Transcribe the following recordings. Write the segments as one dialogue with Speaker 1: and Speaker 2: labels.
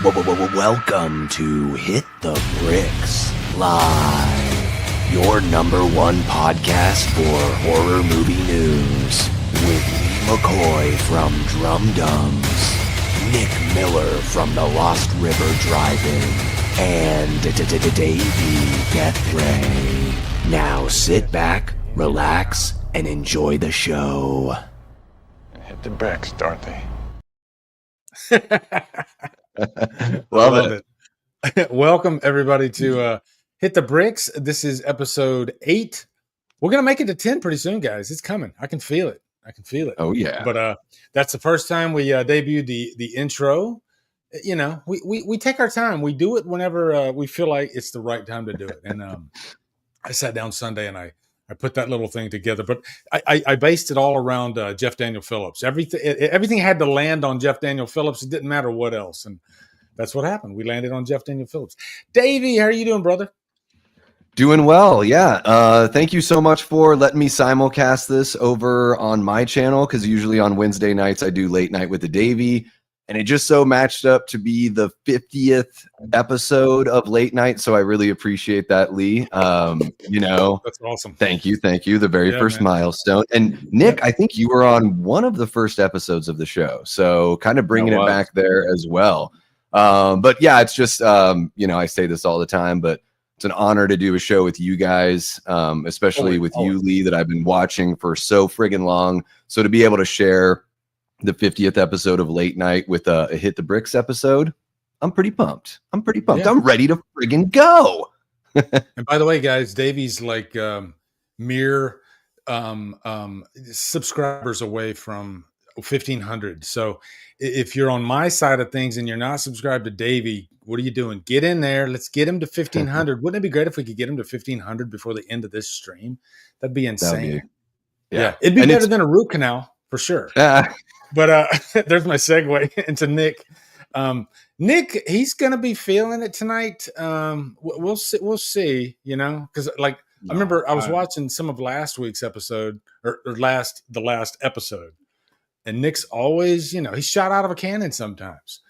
Speaker 1: Welcome to Hit the Bricks Live, your #1 podcast for horror movie news, with McCoy from Drumdums, Nick Miller from the Lost River Drive-In, and Davey Guthrie. Now sit back, relax, and enjoy the show.
Speaker 2: Hit the bricks, Dorothy.
Speaker 3: Love it. Welcome everybody to Hit the Bricks. This is episode 8. We're gonna make it to 10 pretty soon, guys. It's coming. I can feel it.
Speaker 1: Oh yeah.
Speaker 3: But that's the first time we debuted the intro. You know, we take our time. We do it whenever we feel like it's the right time to do it. And I sat down Sunday and I put that little thing together, but I based it all around Jeff Daniel Phillips. Everything had to land on Jeff Daniel Phillips. It didn't matter what else. And that's what happened. We landed on Jeff Daniel Phillips. Davey, how are you doing, brother?
Speaker 1: Doing well, yeah. Thank you so much for letting me simulcast this over on my channel, because usually on Wednesday nights I do Late Night with the Davey, and it just so matched up to be the 50th episode of Late Night, so I really appreciate that, Lee. You know,
Speaker 3: That's awesome.
Speaker 1: Thank you. The very first milestone. And Nick, I think you were on one of the first episodes of the show, so kind of bringing it back there as well. But yeah, it's just, you know, I say this all the time, but it's an honor to do a show with you guys, especially with you, Lee, that I've been watching for so friggin' long. So to be able to share the 50th episode of Late Night with a Hit the Bricks episode, I'm pretty pumped. Yeah. I'm ready to friggin' go.
Speaker 3: And by the way, guys, Davey's like mere subscribers away from 1,500. So if you're on my side of things and you're not subscribed to Davey, what are you doing? Get in there. Let's get him to 1,500. Wouldn't it be great if we could get him to 1,500 before the end of this stream? That'd be insane. Yeah. It'd be better than a root canal for sure. But there's my segue into Nick. Nick, he's gonna be feeling it tonight. We'll see. You know, because I remember I was watching some of last week's episode or the last episode. And Nick's always, you know, he's shot out of a cannon sometimes.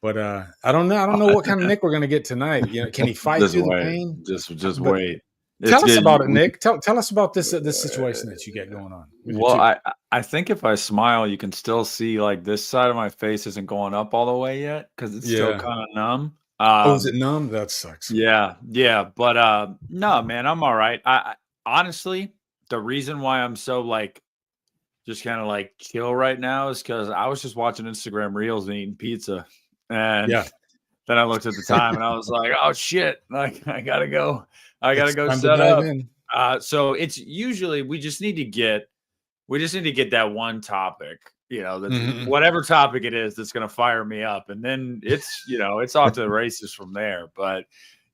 Speaker 3: But I don't know what kind of Nick we're going to get tonight. You know, can he fight through the pain?
Speaker 2: Just wait.
Speaker 3: Tell us about it, Nick. Tell us about this situation that you get going on.
Speaker 2: Well, I think if I smile, you can still see like this side of my face isn't going up all the way yet because it's still kind of numb.
Speaker 3: Is it numb? That sucks.
Speaker 2: Yeah. But no, man, I'm all right. I honestly, the reason why I'm so like just kind of like chill right now is because I was just watching Instagram Reels and eating pizza. And then I looked at the time and I was like, oh shit, like I gotta go set up. So it's usually we just need to get that one topic, you know, that's whatever topic it is that's gonna fire me up. And then it's, you know, it's off to the races from there. But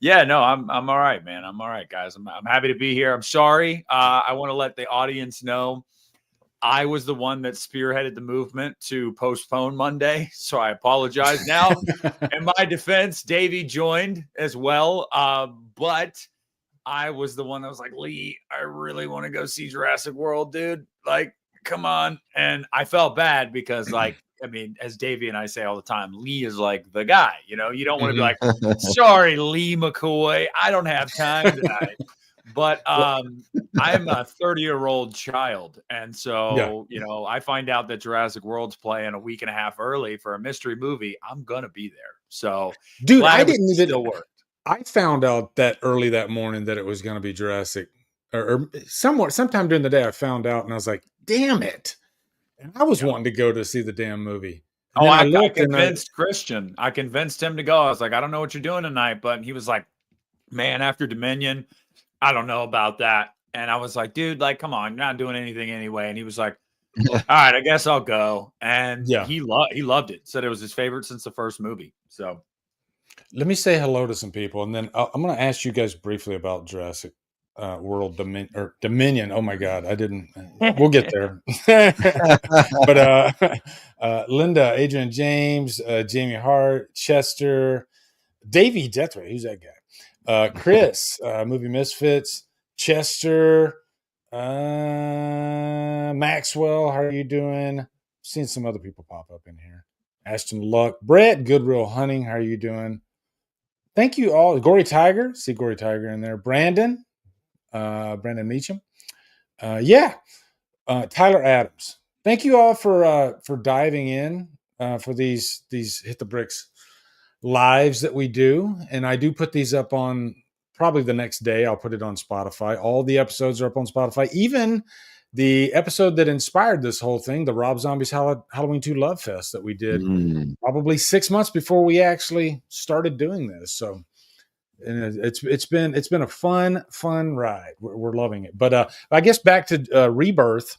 Speaker 2: yeah, no, I'm all right, man. I'm all right, guys. I'm happy to be here. I'm sorry. I want to let the audience know I was the one that spearheaded the movement to postpone Monday, so I apologize. Now, in my defense, Davey joined as well, but I was the one that was like, Lee, I really want to go see Jurassic World, dude. Like, come on. And I felt bad because, like, I mean, as Davey and I say all the time, Lee is like the guy. You know, you don't want to be like, sorry, Lee McCoy, I don't have time tonight. But I'm a 30-year-old child. And so, you know, I find out that Jurassic World's playing a week and a half early for a mystery movie. I'm going to be there. So,
Speaker 3: dude, I didn't even still work. I found out that early that morning that it was going to be Jurassic or sometime during the day I found out and I was like, damn it. And I was wanting to go to see the damn movie.
Speaker 2: And I convinced Christian. I convinced him to go. I was like, I don't know what you're doing tonight. But he was like, man, after Dominion, I don't know about that. And I was like, dude, like, come on, you're not doing anything anyway. And he was like, all right, I guess I'll go. And he loved it. Said it was his favorite since the first movie. So
Speaker 3: let me say hello to some people. And then I'm going to ask you guys briefly about Jurassic World Dominion. Oh my God. We'll get there. But Linda, Adrian James, Jamie Hart, Chester, Davey Guthrie. Who's that guy? Chris, Movie Misfits, Chester, Maxwell, how are you doing? Seen some other people pop up in here. Ashton Luck, Brett, Goodwill Hunting. How are you doing? Thank you all. Gory Tiger. See Gory Tiger in there. Brandon Meacham. Tyler Adams. Thank you all for diving in for these Hit the Bricks lives that we do. And I do put these up on probably the next day. I'll put it on Spotify. All the episodes are up on Spotify. Even the episode that inspired this whole thing, the Rob Zombie's Halloween 2 Love Fest that we did probably 6 months before we actually started doing this. So and it's been a fun ride. We're loving it. But I guess back to Rebirth.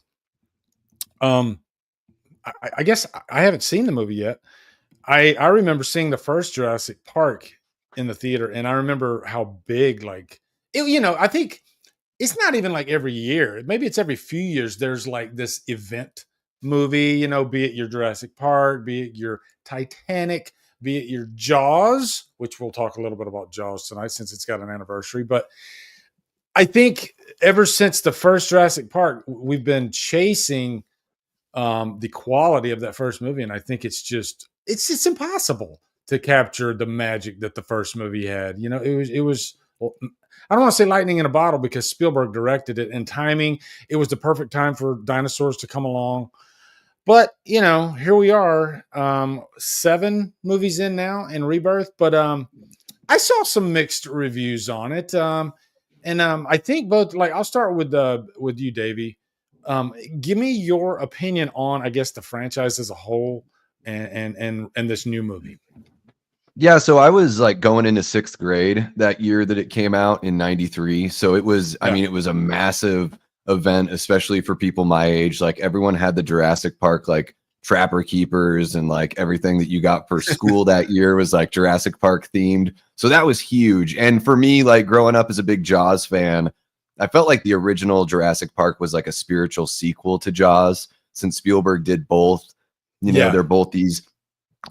Speaker 3: I guess I haven't seen the movie yet. I remember seeing the first Jurassic Park in the theater, and I remember how big, like, it, I think it's not even like every year. Maybe it's every few years. There's like this event movie, be it your Jurassic Park, be it your Titanic, be it your Jaws, which we'll talk a little bit about Jaws tonight since it's got an anniversary. But I think ever since the first Jurassic Park, we've been chasing the quality of that first movie. And I think it's impossible to capture the magic that the first movie had. It was well, I don't want to say lightning in a bottle because Spielberg directed it, and timing, it was the perfect time for dinosaurs to come along. But, here we are, 7 movies in now in Rebirth, but I saw some mixed reviews on it. I think both, like, I'll start with you, Davey. Give me your opinion on, I guess, the franchise as a whole and this new movie.
Speaker 1: Yeah, so I was like going into 6th grade that year that it came out in 93. So it was, I mean, it was a massive event, especially for people my age. Like everyone had the Jurassic Park, like Trapper Keepers, and like everything that you got for school that year was like Jurassic Park themed. So that was huge. And for me, like growing up as a big Jaws fan, I felt like the original Jurassic Park was like a spiritual sequel to Jaws, since Spielberg did both. They're both these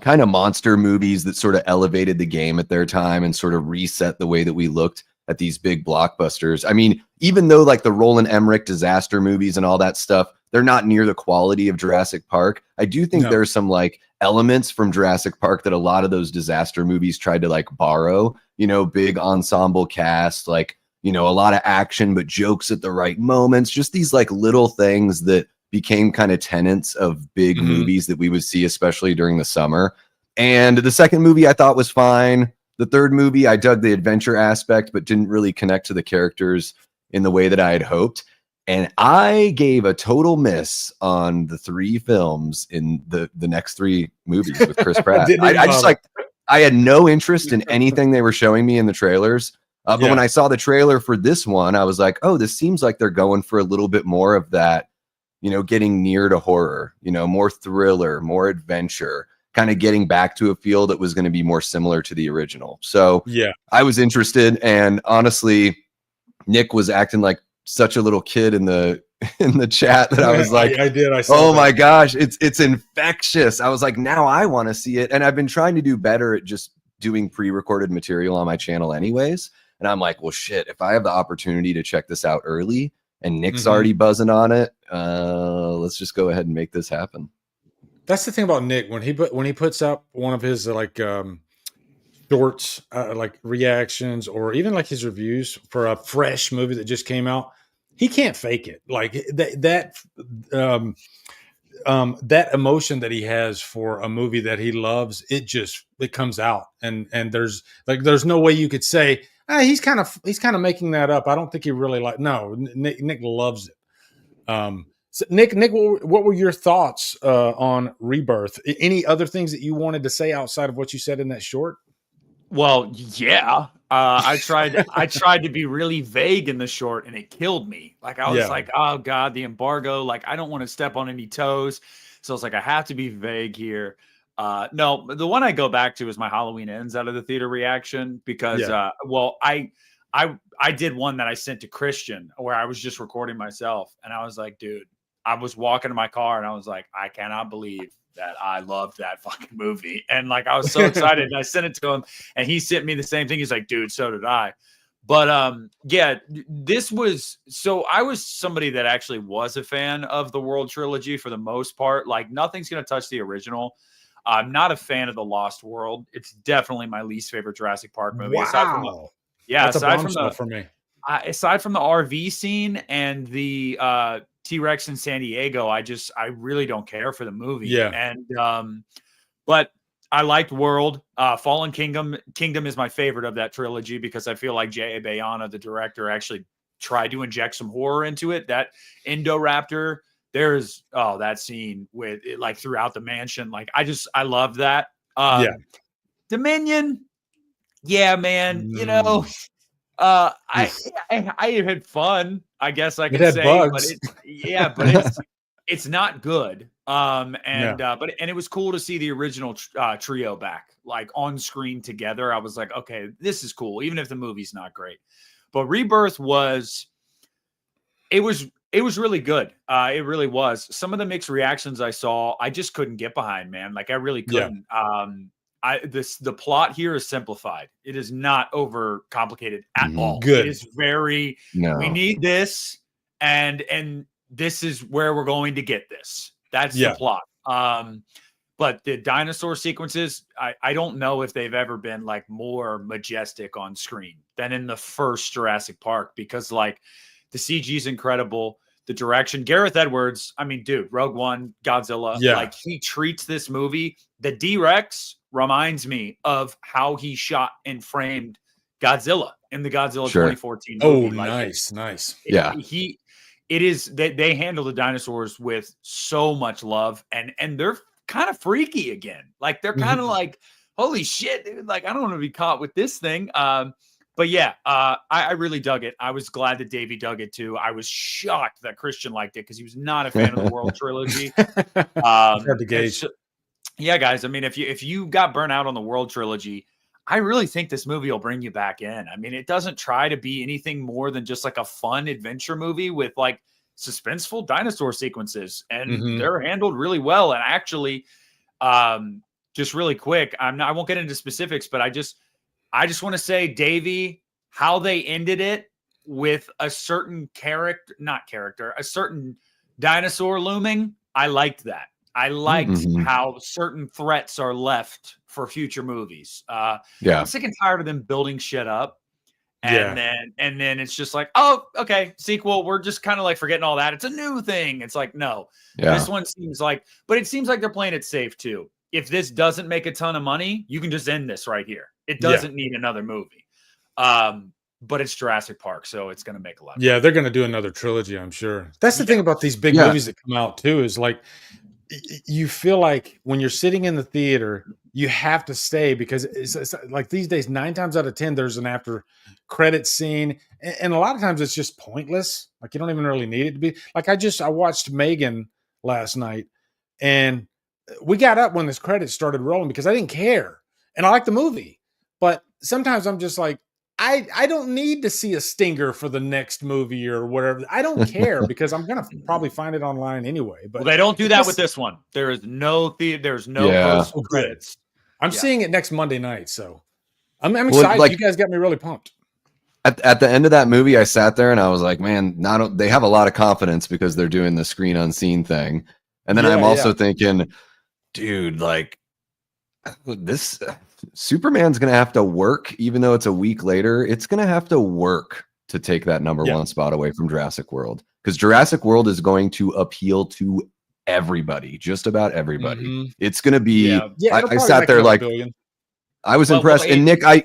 Speaker 1: kind of monster movies that sort of elevated the game at their time and sort of reset the way that we looked at these big blockbusters. I mean, even though like the Roland Emmerich disaster movies and all that stuff, they're not near the quality of Jurassic Park. I do think there's some like elements from Jurassic Park that a lot of those disaster movies tried to like borrow, big ensemble cast, like, a lot of action, but jokes at the right moments, just these like little things that became kind of tenets of big movies that we would see, especially during the summer. And the second movie I thought was fine. The third movie, I dug the adventure aspect, but didn't really connect to the characters in the way that I had hoped. And I gave a total miss on the 3 films in the next 3 movies with Chris Pratt. I had no interest in anything they were showing me in the trailers. But when I saw the trailer for this one, I was like, oh, this seems like they're going for a little bit more of that, getting near to horror, more thriller, more adventure, kind of getting back to a feel that was going to be more similar to the original. So I was interested. And honestly, Nick was acting like such a little kid in the chat that I was like, I saw my gosh, it's infectious. I was like, now I want to see it. And I've been trying to do better at just doing pre-recorded material on my channel anyways. And I'm like, well, shit, if I have the opportunity to check this out early and Nick's already buzzing on it, let's just go ahead and make this happen.
Speaker 3: That's the thing about Nick. When he puts up one of his shorts, like reactions, or even like his reviews for a fresh movie that just came out, he can't fake it. Like that emotion that he has for a movie that he loves, it comes out, and there's no way you could say he's kind of making that up. I don't think he really no. Nick loves it. So Nick, what were your thoughts on Rebirth? Any other things that you wanted to say outside of what you said in that short?
Speaker 2: Well, yeah. I tried to be really vague in the short, and it killed me. Like I was like, oh God, the embargo. Like I don't want to step on any toes. So it's like, I have to be vague here. No, the one I go back to is my Halloween Ends out of the theater reaction because, I did one that I sent to Christian where I was just recording myself. And I was like, dude, I was walking to my car and I was like, I cannot believe that I loved that fucking movie. And like, I was so excited and I sent it to him and he sent me the same thing. He's like, dude, so did I. But this was, so I was somebody that actually was a fan of the World Trilogy for the most part. Like nothing's going to touch the original. I'm not a fan of the Lost World. It's definitely my least favorite Jurassic Park movie.
Speaker 3: Wow.
Speaker 2: That's
Speaker 3: aside from the for me.
Speaker 2: Aside from the RV scene and the T-Rex in San Diego, I really don't care for the movie.
Speaker 3: Yeah.
Speaker 2: And but I liked World. Fallen Kingdom is my favorite of that trilogy because I feel like J.A. Bayona, the director, actually tried to inject some horror into it. That Indoraptor, there's that scene with it, like throughout the mansion. Like I love that. Dominion, yeah, man. You know, I had fun. I guess I could say,
Speaker 3: bugs.
Speaker 2: but it's not good. But it was cool to see the original trio back, like on screen together. I was like, okay, this is cool, even if the movie's not great. But Rebirth was really good. It really was. Some of the mixed reactions I saw, I just couldn't get behind, man. Like I really couldn't. The plot here is simplified. It is not over complicated at all.
Speaker 3: Good.
Speaker 2: It is very. We need this, and this is where we're going to get this. That's the plot. But the dinosaur sequences, I don't know if they've ever been like more majestic on screen than in the first Jurassic Park, because like the CG is incredible. The direction, Gareth Edwards, I mean, dude, Rogue One, Godzilla, like he treats this movie. The D-Rex reminds me of how he shot and framed Godzilla in the Godzilla 2014 movie.
Speaker 3: Oh,
Speaker 2: like,
Speaker 3: nice.
Speaker 2: It is they handle the dinosaurs with so much love, and they're kind of freaky again. Like they're kind of like, holy shit, dude. Like I don't want to be caught with this thing. But yeah, I really dug it. I was glad that Davey dug it too. I was shocked that Christian liked it because he was not a fan of the World trilogy.
Speaker 3: Hard to gauge.
Speaker 2: Yeah, guys. I mean, if you got burnt out on the World trilogy, I really think this movie will bring you back in. I mean, it doesn't try to be anything more than just like a fun adventure movie with like suspenseful dinosaur sequences, and they're handled really well. And actually, just really quick, I won't get into specifics, but I just want to say, Davey, how they ended it with a certain a certain dinosaur looming. I liked that. I liked how certain threats are left for future movies. I'm sick and tired of them building shit up. And then it's just like, oh, okay, sequel. We're just kind of like forgetting all that. It's a new thing. It's like, no, this one seems like, but it seems like they're playing it safe too. If this doesn't make a ton of money, you can just end this right here. It doesn't need another movie. But it's Jurassic Park, so it's going to make a lot of money.
Speaker 3: They're going to do another trilogy, I'm sure. That's the thing about these big movies that come out too, is like, you feel like when you're sitting in the theater, you have to stay because it's like these days, 9 times out of 10, there's an after credit scene. And a lot of times it's just pointless. Like you don't even really need it to be. Like I watched Megan last night, and we got up when this credits started rolling because I didn't care. And I like the movie, but sometimes I'm just like, I don't need to see a stinger for the next movie or whatever. I don't care because I'm going to probably find it online anyway. But
Speaker 2: they don't do that with this one. There is no post credits.
Speaker 3: I'm seeing it next Monday night, so I'm excited. Like, you guys got me really pumped.
Speaker 1: At the end of that movie, I sat there and I was like, man, they have a lot of confidence because they're doing the screen unseen thing. And then I'm also thinking, dude, like this Superman's going to have to work, even though it's a week later. It's going to have to work to take that number one spot away from Jurassic World, because Jurassic World is going to appeal to everybody, just about everybody. It's going to be, I sat there like, I was impressed. And Nick, I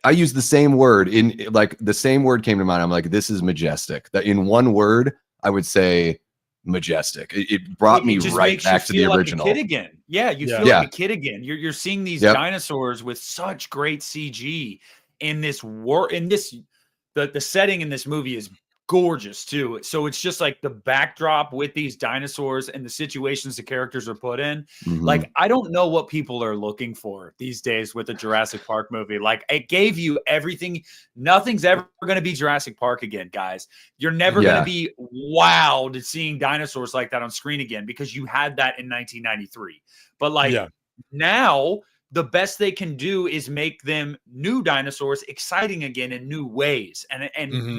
Speaker 1: used the same word the same word came to mind. I'm like, this is majestic. That in one word, I would say majestic. It brought me right back to the original.
Speaker 2: Like a kid again. Yeah, you feel like a kid again. You're seeing these dinosaurs with such great CG in this the setting in this movie is gorgeous too. So it's just like the backdrop with these dinosaurs and the situations the characters are put in. Like, I don't know what people are looking for these days with the Jurassic Park movie. Like, it gave you everything. Nothing's ever going to be Jurassic Park again, guys. You're never going to be wowed at seeing dinosaurs like that on screen again, because you had that in 1993. But like now, the best they can do is make them new dinosaurs exciting again in new ways, and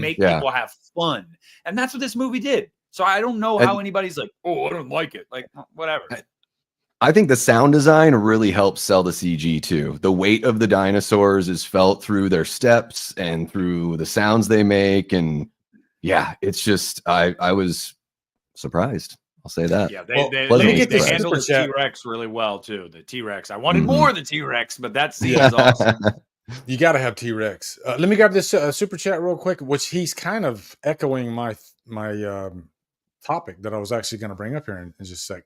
Speaker 2: make people have fun. And that's what this movie did. So I don't know how anybody's like, oh, I don't like it. Like, whatever.
Speaker 1: I think the sound design really helps sell the CG too. The weight of the dinosaurs is felt through their steps and through the sounds they make. And yeah, it's just, I was surprised. I'll say that.
Speaker 2: Yeah,
Speaker 3: Well, let me get
Speaker 2: they
Speaker 3: this
Speaker 2: handled the
Speaker 3: super chat.
Speaker 2: T-Rex really well too. The T-Rex. I wanted more of the T-Rex, but that scene is awesome.
Speaker 3: You got to have T-Rex. Let me grab this super chat real quick, which he's kind of echoing my topic that I was actually going to bring up here in just a sec.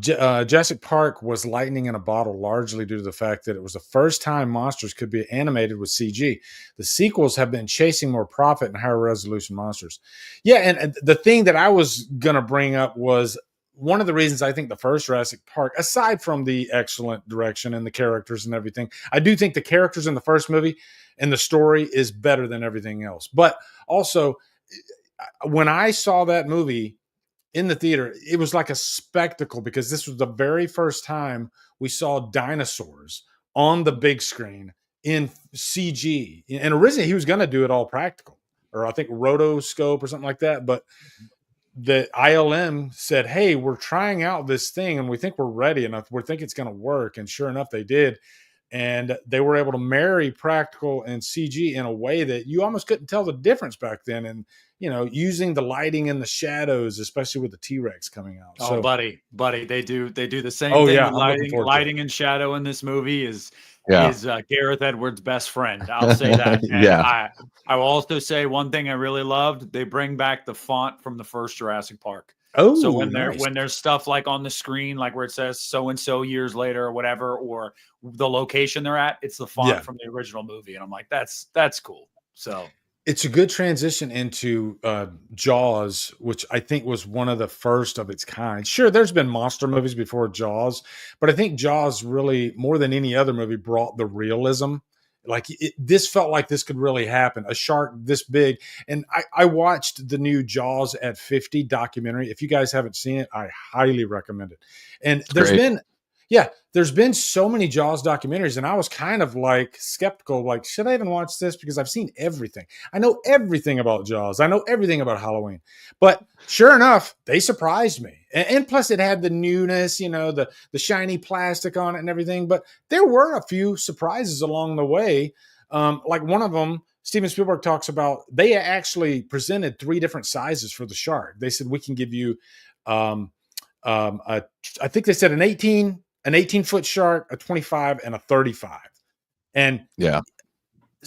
Speaker 3: Jurassic Park was lightning in a bottle, largely due to the fact that it was the first time monsters could be animated with CG. The sequels have been chasing more profit and higher resolution monsters. Yeah, and the thing that I was going to bring up was one of the reasons I think the first Jurassic Park, aside from the excellent direction and the characters and everything, I do think the characters in the first movie and the story is better than everything else. But also, when I saw that movie in the theater, it was like a spectacle because this was the very first time we saw dinosaurs on the big screen in CG. And originally he was going to do it all practical, or I think rotoscope or something like that. But the ILM said, hey, we're trying out this thing and we think we're ready enough. We think it's going to work. And sure enough, they did. And they were able to marry practical and CG in a way that you almost couldn't tell the difference back then. And, you know, using the lighting and the shadows, especially with the T-Rex coming out.
Speaker 2: Oh, so, buddy, they do the same
Speaker 3: thing.
Speaker 2: Yeah, with lighting and shadow in this movie is Gareth Edwards' best friend. I'll say that. And I will also say one thing I really loved. They bring back the font from the first Jurassic Park.
Speaker 3: Oh,
Speaker 2: so when there's stuff like on the screen, like where it says so and so years later or whatever, or the location they're at, it's the font from the original movie, and I'm like, that's cool. So
Speaker 3: it's a good transition into Jaws, which I think was one of the first of its kind. Sure, there's been monster movies before Jaws, but I think Jaws really, more than any other movie, brought the realism. Like this felt like this could really happen. A shark this big. And I watched the new Jaws at 50 documentary. If you guys haven't seen it, I highly recommend it. And there's been so many Jaws documentaries, and I was kind of like skeptical, like, should I even watch this? Because I've seen everything. I know everything about Jaws. I know everything about Halloween. But sure enough, they surprised me. And plus it had the newness, you know, the shiny plastic on it and everything. But there were a few surprises along the way. Like one of them, Steven Spielberg talks about, they actually presented 3 different sizes for the shark. They said, we can give you, I think they said an 18-foot shark, a 25, and a 35. And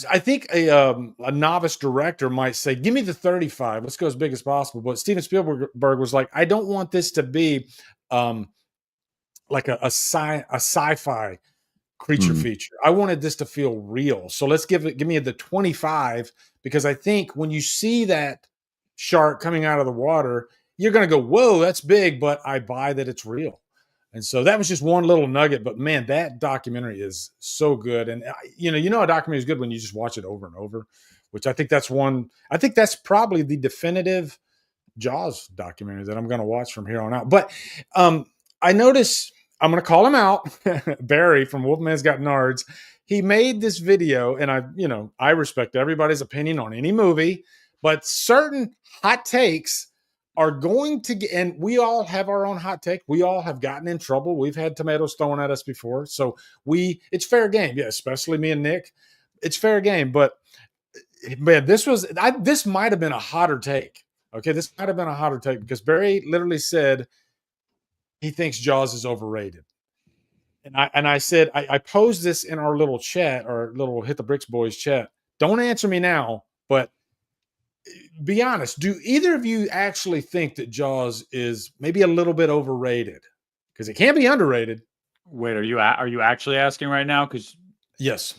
Speaker 3: I think a novice director might say, give me the 35. Let's go as big as possible. But Steven Spielberg was like, I don't want this to be like a sci-fi creature feature. I wanted this to feel real. So let's give me the 25, because I think when you see that shark coming out of the water, you're going to go, whoa, that's big, but I buy that it's real. And so that was just one little nugget, but man, that documentary is so good. And you know, a documentary is good when you just watch it over and over, which I think that's probably the definitive Jaws documentary that I'm going to watch from here on out. But I notice, I'm going to call him out, Barry from Wolfman's Got Nards. He made this video, and I respect everybody's opinion on any movie, but certain hot takes are going to get, and we all have our own hot take. We all have gotten in trouble. We've had tomatoes thrown at us before. So it's fair game. Yeah, especially me and Nick. It's fair game. But man, this might have been a hotter take. Okay, this might have been a hotter take because Barry literally said he thinks Jaws is overrated. And I said, I posed this in our little chat, our little Hit the Bricks Boys chat. Don't answer me now, but be honest. Do either of you actually think that Jaws is maybe a little bit overrated? Because it can't be underrated.
Speaker 2: Wait, are you actually asking right now? Because
Speaker 3: yes,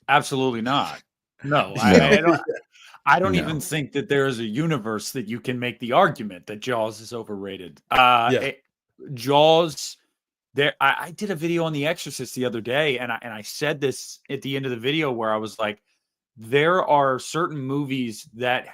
Speaker 2: absolutely not. No, I don't even think that there is a universe that you can make the argument that Jaws is overrated. Jaws. I did a video on The Exorcist the other day, and I said this at the end of the video where I was like, there are certain movies that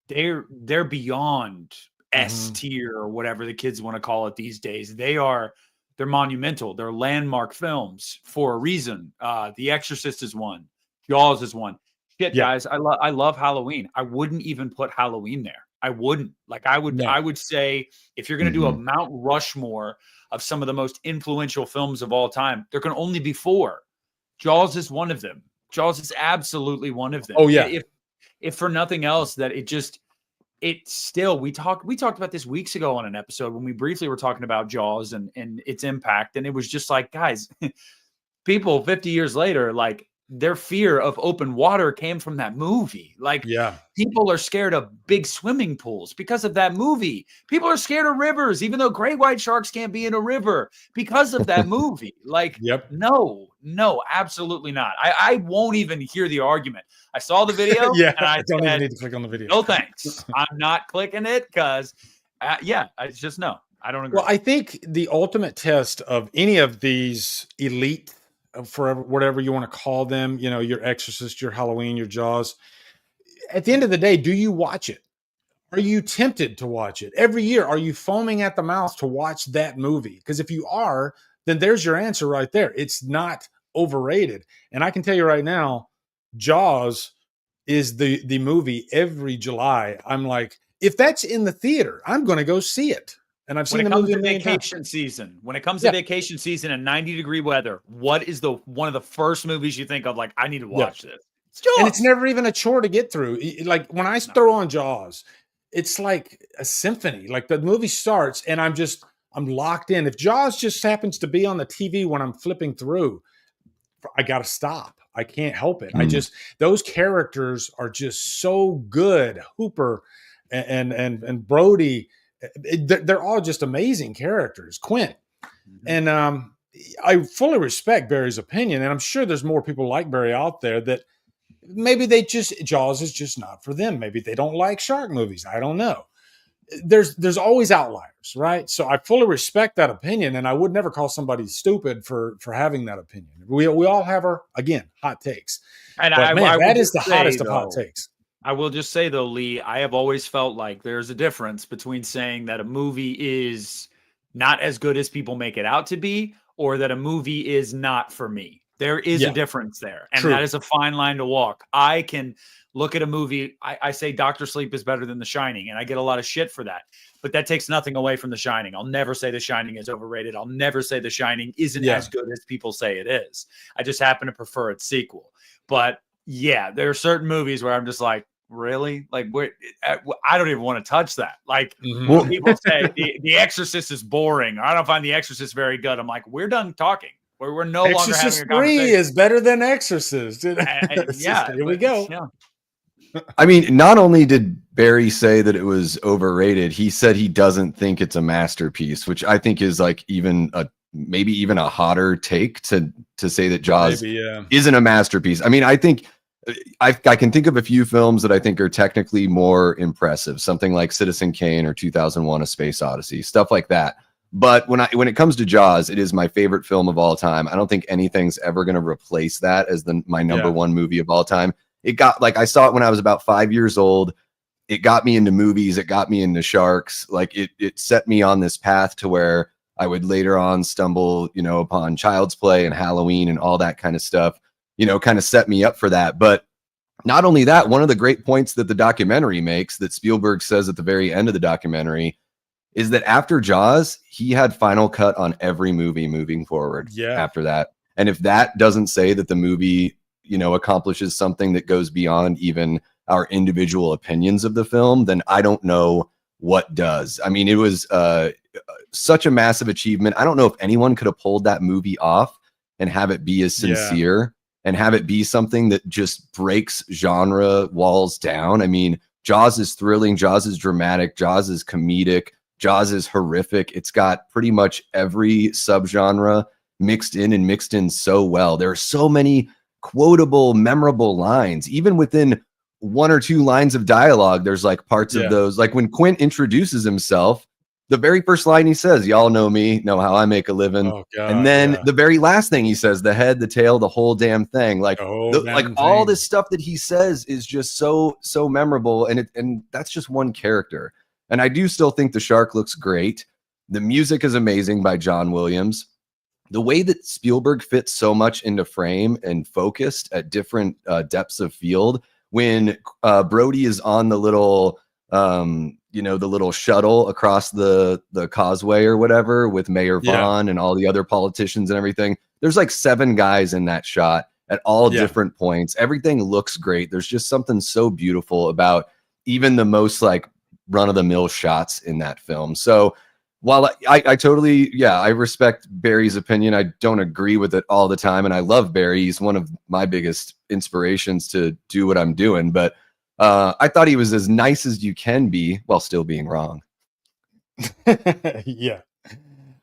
Speaker 2: they're beyond S tier or whatever the kids want to call it these days. They're monumental. They're landmark films for a reason. The Exorcist is one. Jaws is one. Guys, I love Halloween. I wouldn't even put Halloween there. I wouldn't. Like I would say if you're going to do a Mount Rushmore of some of the most influential films of all time, there can only be 4. Jaws is one of them. Jaws is absolutely one of them.
Speaker 3: Oh yeah.
Speaker 2: If for nothing else, that it's still, we talked about this weeks ago on an episode when we briefly were talking about Jaws and its impact. And it was just like, guys, people 50 years later, like their fear of open water came from that movie. Like people are scared of big swimming pools because of that movie. People are scared of rivers, even though great white sharks can't be in a river because of that movie. Like, no, absolutely not. I won't even hear the argument. I saw the video and I don't even need to click on the video. No, thanks. I'm not clicking it because it's just no, I don't agree.
Speaker 3: Well, I think the ultimate test of any of these elite, forever, whatever you want to call them, you know, your Exorcist, your Halloween, your Jaws, at the end of the day, do you watch it? Are you tempted to watch it? Every year, are you foaming at the mouth to watch that movie? Because if you are, then there's your answer right there. It's not overrated. And I can tell you right now, Jaws is the movie every July. I'm like, if that's in the theater, I'm going to go see it. And I've seen the movie
Speaker 2: when it comes to vacation season and 90-degree weather, what is one of the first movies you think of? Like, I need to watch this.
Speaker 3: It's Jaws. And it's never even a chore to get through. Like when I throw on Jaws, it's like a symphony. Like the movie starts and I'm locked in. If Jaws just happens to be on the TV when I'm flipping through, I got to stop. I can't help it. Those characters are just so good. Hooper and Brody, they're all just amazing characters. Quint. And I fully respect Barry's opinion. And I'm sure there's more people like Barry out there that maybe Jaws is just not for them. Maybe they don't like shark movies. I don't know. There's always outliers, right? So I fully respect that opinion, and I would never call somebody stupid for having that opinion. We all have our, again, hot takes.
Speaker 2: And that is the hottest of hot takes. I will just say though, Lee, I have always felt like there's a difference between saying that a movie is not as good as people make it out to be, or that a movie is not for me. There is a difference there. And that is a fine line to walk. I can look at a movie. I say Dr. Sleep is better than The Shining, and I get a lot of shit for that. But that takes nothing away from The Shining. I'll never say The Shining is overrated. I'll never say The Shining isn't as good as people say it is. I just happen to prefer its sequel. But yeah, there are certain movies where I'm just like, really? Like, I don't even want to touch that. Like, when people say The Exorcist is boring, or I don't find The Exorcist very good, I'm like, we're done talking. We're no longer having a conversation.
Speaker 3: 3 is better than Exorcist. Here we go.
Speaker 1: Yeah. I mean, not only did Barry say that it was overrated, he said he doesn't think it's a masterpiece, which I think is like maybe even a hotter take to say that Jaws isn't a masterpiece. I mean, I think I can think of a few films that I think are technically more impressive, something like Citizen Kane or 2001: A Space Odyssey, stuff like that. But when it comes to Jaws, it is my favorite film of all time. I don't think anything's ever going to replace that as my number one movie of all time. It got, like, I saw it when I was about 5 years old. It got me into movies. It got me into sharks. Like it set me on this path to where I would later on stumble, upon Child's Play and Halloween and all that kind of stuff, kind of set me up for that. But not only that, one of the great points that the documentary makes, that Spielberg says at the very end of the documentary, is that after Jaws, he had final cut on every movie moving forward after that. And if that doesn't say that the movie, accomplishes something that goes beyond even our individual opinions of the film, then I don't know what does. I mean, it was such a massive achievement. I don't know if anyone could have pulled that movie off and have it be as sincere and have it be something that just breaks genre walls down. I mean, Jaws is thrilling. Jaws is dramatic. Jaws is comedic. Jaws is horrific. It's got pretty much every subgenre mixed in so well. There are so many quotable, memorable lines. Even within one or two lines of dialogue, there's like parts of those. Like when Quint introduces himself, the very first line he says, "Y'all know me, know how I make a living." Oh, God, and then the very last thing he says, the head, the tail, the whole damn thing. Like, all this stuff that he says is just so memorable. And that's just one character. And I do still think the shark looks great. The music is amazing by John Williams. The way that Spielberg fits so much into frame and focused at different depths of field. When Brody is on the little you know, the little shuttle across the causeway or whatever with Mayor Vaughn and all the other politicians and everything. There's like 7 guys in that shot at all different points. Everything looks great. There's just something so beautiful about even the most like run-of-the-mill shots in that film. So while I totally, I respect Barry's opinion, I don't agree with it all the time. And I love Barry. He's one of my biggest inspirations to do what I'm doing. But I thought he was as nice as you can be while still being wrong.
Speaker 3: Yeah.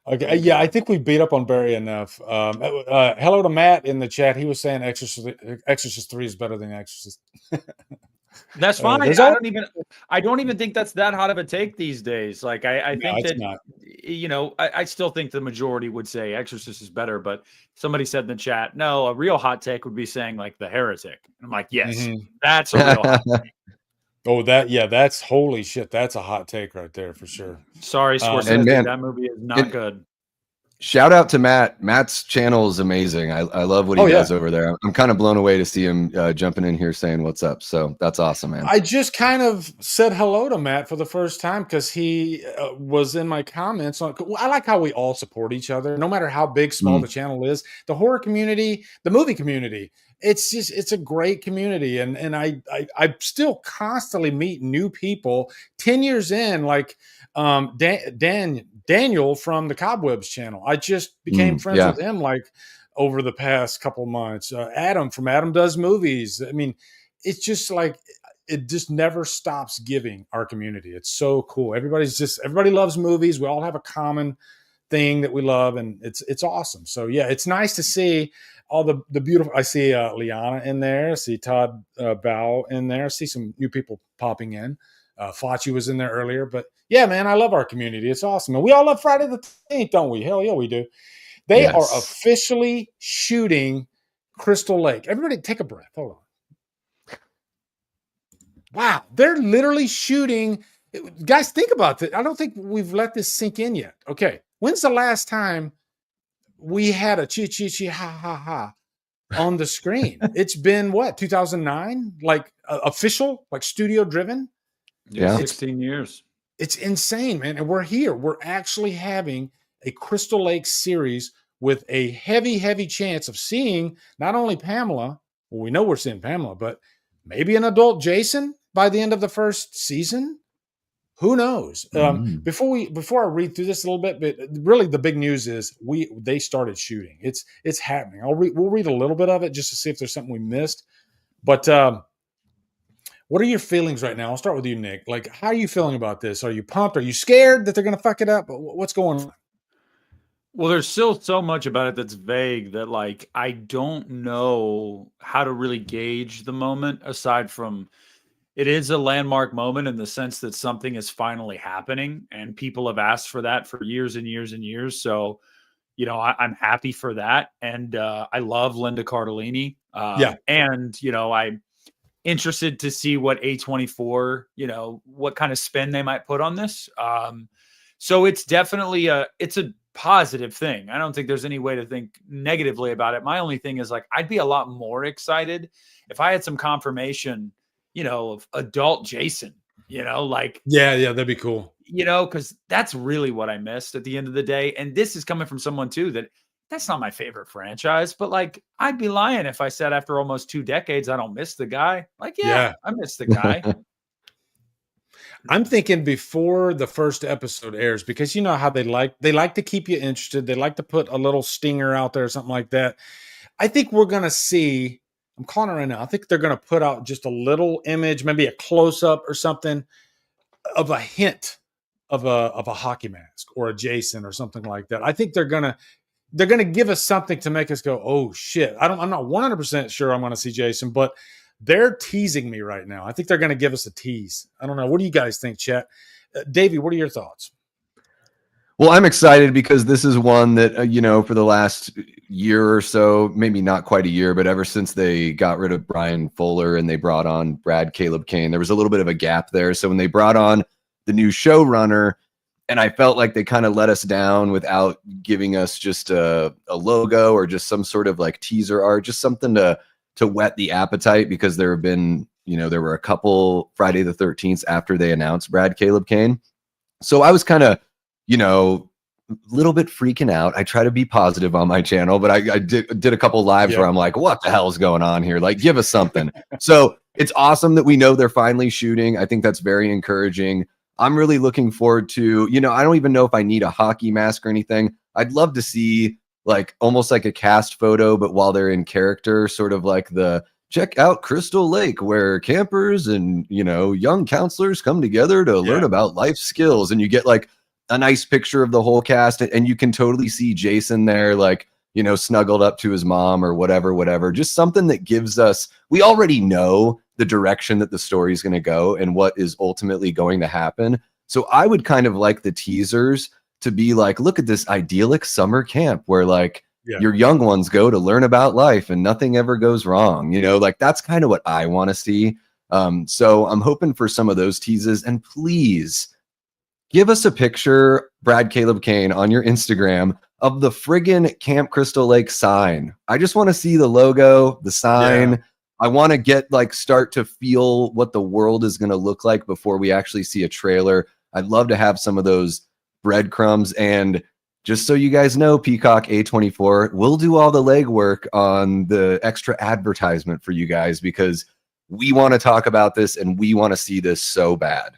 Speaker 3: Okay. Yeah, I think we beat up on Barry enough. Hello to Matt in the chat. He was saying Exorcist 3 is better than Exorcist.
Speaker 2: That's fine. I don't even think that's that hot of a take these days. Like I think that you know, I still think the majority would say Exorcist is better, but somebody said in the chat, no, a real hot take would be saying like The Heretic. I'm like, yes, that's a real hot take.
Speaker 3: Oh, that's holy shit. That's a hot take right there for sure.
Speaker 2: Sorry, Scorsese, man, that movie is not good.
Speaker 1: Shout out to Matt. Matt's channel is amazing. I love what he does over there. I'm kind of blown away to see him jumping in here saying what's up. So that's awesome, man.
Speaker 3: I just kind of said hello to Matt for the first time because he was in my comments. I like how we all support each other, no matter how big, small the channel is. The horror community, the movie community, it's a great community. And I still constantly meet new people 10 years in, like Daniel from the Cobwebs channel. I just became friends with him like over the past couple of months. Adam from Adam Does Movies. I mean, it's just like it just never stops giving our community. It's so cool. Everybody loves movies. We all have a common thing that we love, and it's awesome. So yeah, it's nice to see all the beautiful. I see Liana in there. I see Todd Bow in there. I see some new people popping in. Fauci was in there earlier, but yeah, man, I love our community. It's awesome. And we all love Friday the 13th, don't we? Hell yeah, we do. They are officially shooting Crystal Lake. Everybody take a breath. Hold on. Wow. They're literally shooting. Guys, think about this. I don't think we've let this sink in yet. Okay. When's the last time we had a chi ha ha ha on the screen? It's been what, 2009? Like official, like studio driven?
Speaker 2: Yeah, 16 years.
Speaker 3: It's insane, man. And we're here. We're actually having a Crystal Lake series with a heavy, heavy chance of seeing not only Pamela, well, we know we're seeing Pamela, but maybe an adult Jason by the end of the first season. Who knows? Before I read through this a little bit, but really the big news is they started shooting. It's happening. We'll read a little bit of it just to see if there's something we missed. But what are your feelings right now? I'll start with you, Nick. Like, how are you feeling about this? Are you pumped? Are you scared that they're going to fuck it up? What's going on?
Speaker 2: Well, there's still so much about it that's vague that, like, I don't know how to really gauge the moment aside from it is a landmark moment in the sense that something is finally happening and people have asked for that for years and years and years. So, you know, I'm happy for that. And I love Linda Cardellini. And, you know, I'm interested to see what A24, you know, what kind of spin they might put on this. So it's definitely it's a positive thing. I don't think there's any way to think negatively about it. My only thing is like, I'd be a lot more excited if I had some confirmation, you know, of adult Jason, you know, like,
Speaker 3: yeah, that'd be cool.
Speaker 2: You know, because that's really what I missed at the end of the day. And this is coming from someone too that's not my favorite franchise, but like I'd be lying if I said after almost 2 decades I don't miss the guy. Like, yeah. I miss the guy.
Speaker 3: I'm thinking before the first episode airs, because you know how they like to keep you interested. They like to put a little stinger out there or something like that. I think we're gonna see. I'm calling it right now. I think they're gonna put out just a little image, maybe a close up or something of a hint of a hockey mask or a Jason or something like that. I think they're gonna give us something to make us go, oh shit. I'm not 100% sure I'm going to see Jason, but they're teasing me right now. I think they're going to give us a tease. I don't know. What do you guys think, chat? Davey, what are your thoughts?
Speaker 1: Well, I'm excited because this is one that, you know, for the last year or so, maybe not quite a year, but ever since they got rid of Brian Fuller and they brought on Brad Caleb Kane, there was a little bit of a gap there. So when they brought on the new showrunner, and I felt like they kind of let us down without giving us just a logo or just some sort of like teaser art, just something to whet the appetite, because there have been there were a couple Friday the 13th after they announced Brad Caleb Kane. So I was kind of, a little bit freaking out. I try to be positive on my channel, but I did a couple lives where I'm like, what the hell is going on here? Like, give us something. So it's awesome that we know they're finally shooting. I think that's very encouraging. I'm really looking forward to, I don't even know if I need a hockey mask or anything. I'd love to see like almost like a cast photo, but while they're in character, sort of like the check out Crystal Lake, where campers and, young counselors come together to learn about life skills. And you get like a nice picture of the whole cast, and you can totally see Jason there, like, snuggled up to his mom or whatever, just something that gives us, we already know the direction that the story is going to go and what is ultimately going to happen. So I would kind of like the teasers to be like, look at this idyllic summer camp where like your young ones go to learn about life and nothing ever goes wrong. Like that's kind of what I want to see. So I'm hoping for some of those teases, and please give us a picture, Brad Caleb Kane, on your Instagram of the friggin' Camp Crystal Lake sign. I just want to see the logo, the sign. Yeah. I want to start to feel what the world is going to look like before we actually see a trailer. I'd love to have some of those breadcrumbs. And just so you guys know, Peacock A24 will do all the legwork on the extra advertisement for you guys, because we want to talk about this and we want to see this so bad.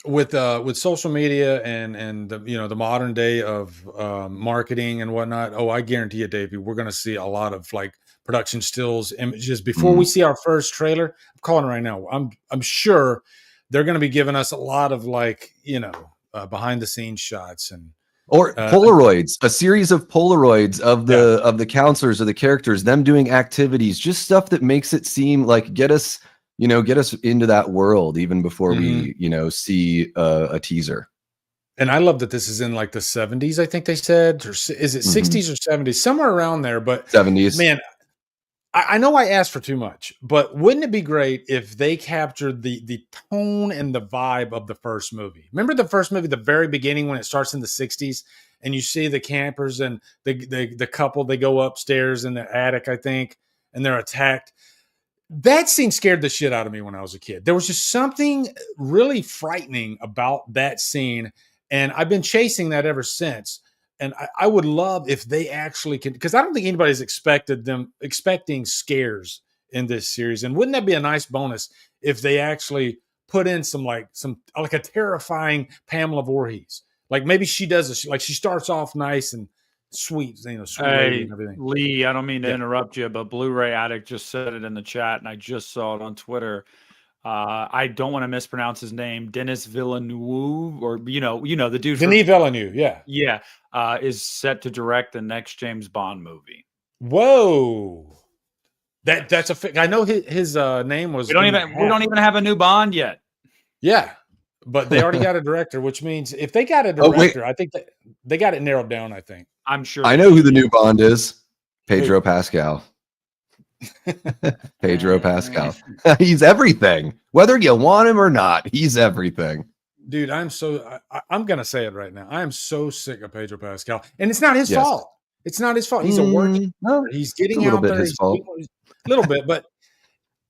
Speaker 3: With social media and the the modern day of marketing and whatnot, I guarantee you, Davey, we're going to see a lot of like production stills, images before we see our first trailer. I'm calling it right now. I'm sure they're going to be giving us a lot of like behind the scenes shots and
Speaker 1: Polaroids, a series of Polaroids of the counselors or the characters, them doing activities, just stuff that makes it seem like get us into that world even before we, see a teaser.
Speaker 3: And I love that this is in like the 70s, I think they said, or is it 60s or 70s, somewhere around there, but
Speaker 1: 70s.
Speaker 3: Man, I know I asked for too much, but wouldn't it be great if they captured the tone and the vibe of the first movie? Remember the first movie, the very beginning, when it starts in the 60s and you see the campers and the couple, they go upstairs in the attic, I think, and they're attacked. That scene scared the shit out of me when I was a kid. There was just something really frightening about that scene, and I've been chasing that ever since. And I would love if they actually can, because I don't think anybody's expecting scares in this series. And wouldn't that be a nice bonus if they actually put in some a terrifying Pamela Voorhees? Like maybe she does she starts off nice and sweet, sweet lady and everything.
Speaker 2: Lee, I don't mean to interrupt you, but Blu-ray Addict just said it in the chat, and I just saw it on Twitter. I don't want to mispronounce his name. Denis Villeneuve, or the dude.
Speaker 3: Denis Villeneuve,
Speaker 2: is set to direct the next James Bond movie.
Speaker 3: Whoa, that's I know his name was.
Speaker 2: We don't even have a new Bond yet.
Speaker 3: Yeah, but they already got a director, which means if they got a director, I think they got it narrowed down. I think.
Speaker 2: I'm sure.
Speaker 1: I know who the new Bond is. Pedro Pascal. Pedro Pascal. He's everything. Whether you want him or not, he's everything.
Speaker 3: Dude, I'm going to say it right now. I am so sick of Pedro Pascal. And it's not his fault. It's not his fault. He's a working. He's getting out there.
Speaker 1: His fault.
Speaker 3: A little bit, but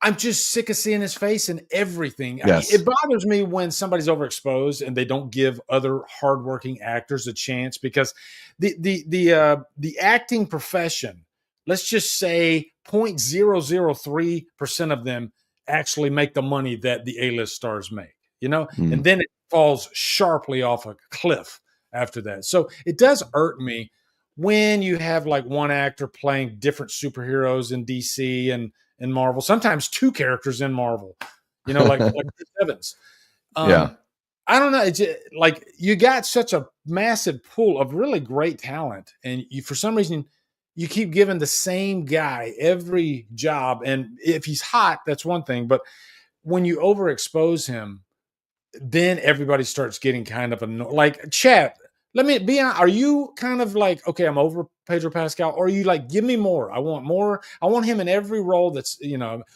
Speaker 3: I'm just sick of seeing his face and everything.
Speaker 1: Yes.
Speaker 3: I mean, it bothers me when somebody's overexposed and they don't give other hardworking actors a chance, because the acting profession, let's just say 0.003% of them actually make the money that the A-list stars make, and then it falls sharply off a cliff after that. So it does irk me when you have like one actor playing different superheroes in DC and Marvel, sometimes two characters in Marvel, like Chris Evans. I don't know. It's just, like, you got such a massive pool of really great talent, and for some reason you keep giving the same guy every job. And if he's hot, that's one thing, but when you overexpose him, then everybody starts getting kind of annoyed. Like, Chad, let me be honest. Are you kind of like, okay, I'm over Pedro Pascal, or are you like, give me more? I want more. I want him in every role that's,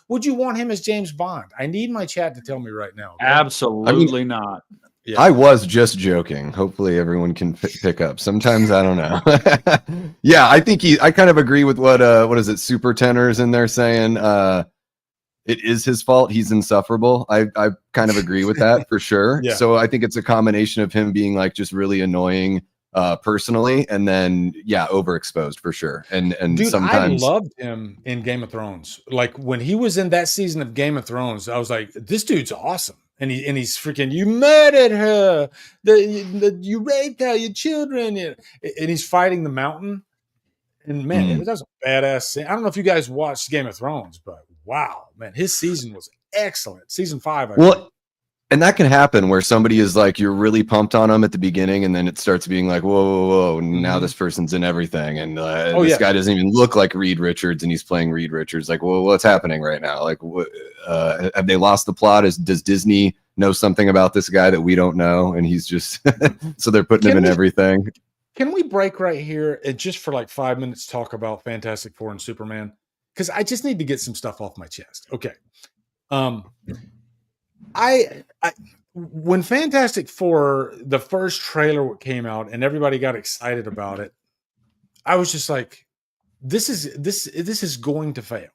Speaker 3: would you want him as James Bond? I need my chat to tell me right now. Okay?
Speaker 2: Absolutely not.
Speaker 1: Yeah. I was just joking. Hopefully everyone can pick up. Sometimes I don't know. Yeah, I think I kind of agree with what is it, Super Tenors in there saying, it is his fault. He's insufferable. I kind of agree with that for sure.
Speaker 3: Yeah.
Speaker 1: So I think it's a combination of him being like just really annoying personally, and then overexposed for sure. And
Speaker 3: Dude,
Speaker 1: sometimes
Speaker 3: I loved him in Game of Thrones. Like when he was in that season of Game of Thrones, I was like, this dude's awesome. And he's freaking, you murdered her, you raped her, your children, and he's fighting the mountain. And man, that was a badass scene. I don't know if you guys watched Game of Thrones, but wow, man, his season was excellent. Season 5.
Speaker 1: And that can happen where somebody is like, you're really pumped on them at the beginning, and then it starts being like, whoa, now this person's in everything. And this guy doesn't even look like Reed Richards, and he's playing Reed Richards. Like, well, what's happening right now? Like, have they lost the plot? Does Disney know something about this guy that we don't know? And he's just, so they're putting him in everything.
Speaker 3: Can we break right here and just for like 5 minutes talk about Fantastic Four and Superman? Because I just need to get some stuff off my chest. Okay. When Fantastic Four, the first trailer came out and everybody got excited about it, I was just like, this is going to fail.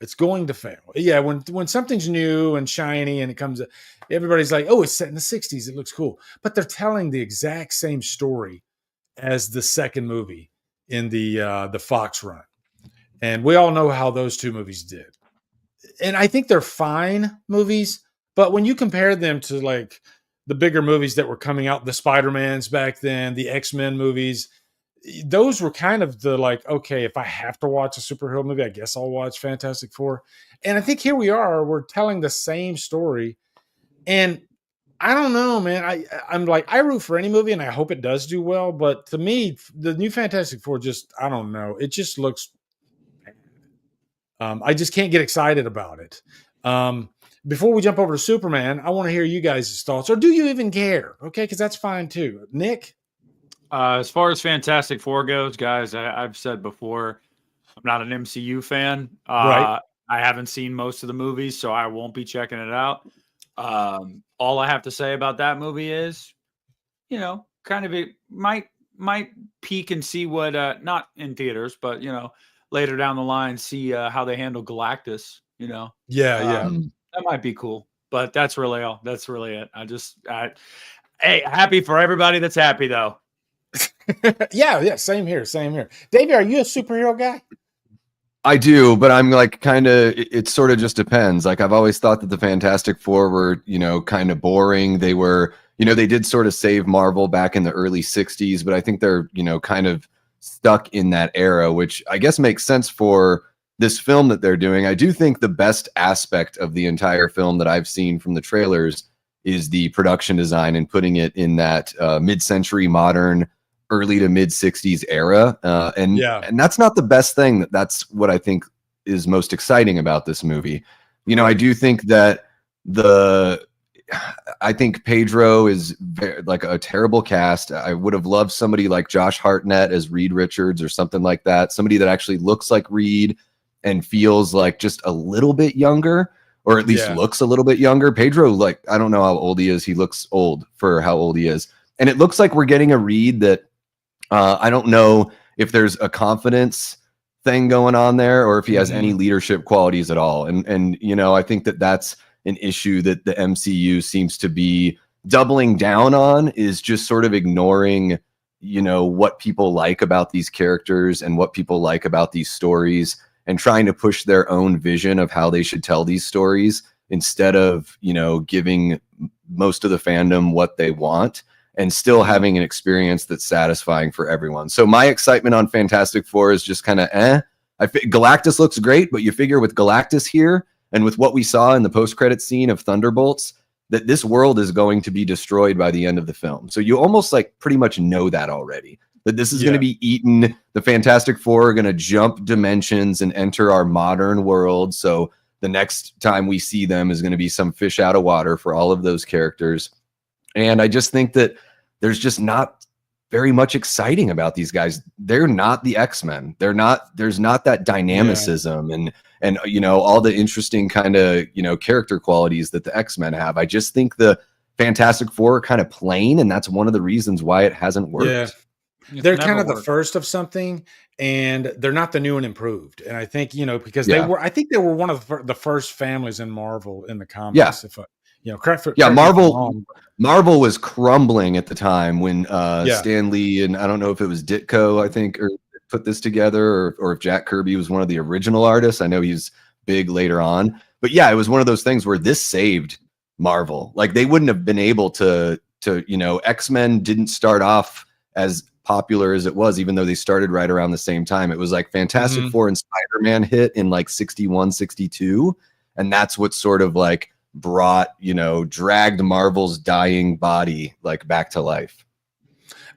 Speaker 3: It's going to fail. Yeah, when something's new and shiny and it comes, everybody's like, oh, it's set in the 60s. It looks cool. But they're telling the exact same story as the second movie in the Fox run. And we all know how those two movies did. And I think they're fine movies, but when you compare them to like the bigger movies that were coming out, the Spider-Mans back then, the X-Men movies, those were kind of the like, okay, if I have to watch a superhero movie, I guess I'll watch Fantastic Four. And I think here we are, we're telling the same story. And I don't know, man. I'm like, I root for any movie and I hope it does do well. But to me, the new Fantastic Four just, I don't know. It just looks, I just can't get excited about it. Before we jump over to Superman, I want to hear you guys' thoughts. Or do you even care? Okay, because that's fine too. Nick?
Speaker 2: As far as Fantastic Four goes, guys, I've said before, I'm not an MCU fan.
Speaker 3: Right.
Speaker 2: I haven't seen most of the movies, so I won't be checking it out. All I have to say about that movie is, kind of it might peek and see what, not in theaters, but, later down the line, see how they handle Galactus,
Speaker 3: Yeah.
Speaker 2: That might be cool, but that's really all. That's really it. Hey, happy for everybody that's happy though.
Speaker 3: Yeah. Same here. Davey, are you a superhero guy?
Speaker 1: I do, but I'm like it sort of just depends. Like I've always thought that the Fantastic Four were, kind of boring. They were, they did sort of save Marvel back in the early 60s, but I think they're, kind of stuck in that era, which I guess makes sense for this film that they're doing. I do think the best aspect of the entire film that I've seen from the trailers is the production design and putting it in that mid-century modern, early to mid 60s era. And that's not the best thing. That's what I think is most exciting about this movie. I do think that I think Pedro is like a terrible cast. I would have loved somebody like Josh Hartnett as Reed Richards or something like that. Somebody that actually looks like Reed and feels like just a little bit younger, or at least looks a little bit younger. Pedro, like, I don't know how old he is. He looks old for how old he is. And it looks like we're getting a Reed that I don't know if there's a confidence thing going on there or if he has any leadership qualities at all. And I think that that's an issue that the MCU seems to be doubling down on, is just sort of ignoring, what people like about these characters and what people like about these stories, and trying to push their own vision of how they should tell these stories instead of, giving most of the fandom what they want and still having an experience that's satisfying for everyone. So my excitement on Fantastic Four is just kind of Galactus looks great, but you figure with Galactus here and with what we saw in the post-credit scene of Thunderbolts, that this world is going to be destroyed by the end of the film. So you almost like pretty much know that already, that this is going to be eaten. The Fantastic Four are going to jump dimensions and enter our modern world. So the next time we see them is going to be some fish out of water for all of those characters. And I just think that there's just not very much exciting about these guys. They're not the X-Men. There's not that dynamicism and all the interesting kind of, character qualities that the X-Men have. I just think the Fantastic Four are kind of plain, and that's one of the reasons why it hasn't worked.
Speaker 3: they're kind of the first of something, and they're not the new and improved. And I think, because I think they were one of the first families in Marvel in the comics.
Speaker 1: Marvel was crumbling at the time when Stan Lee and I don't know if it was Ditko, I think, or put this together, or if Jack Kirby was one of the original artists. I know he's big later on, but yeah, it was one of those things where this saved Marvel. Like, they wouldn't have been able to X-Men didn't start off as popular as it was, even though they started right around the same time. It was like Fantastic Four and Spider-Man hit in like 61, 62. And that's what sort of like brought, dragged Marvel's dying body like back to life.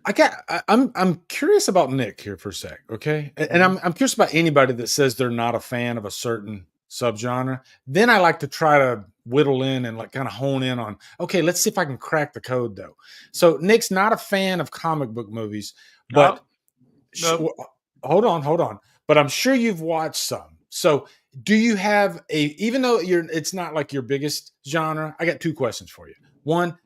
Speaker 3: I'm curious about Nick here for a sec. Okay. And I'm curious about anybody that says they're not a fan of a certain subgenre. Then I like to try to whittle in and like kind of hone in on, okay, let's see if I can crack the code though. So Nick's not a fan of comic book movies, but hold on. But I'm sure you've watched some. So do you have even though it's not like your biggest genre, I got two questions for you. One,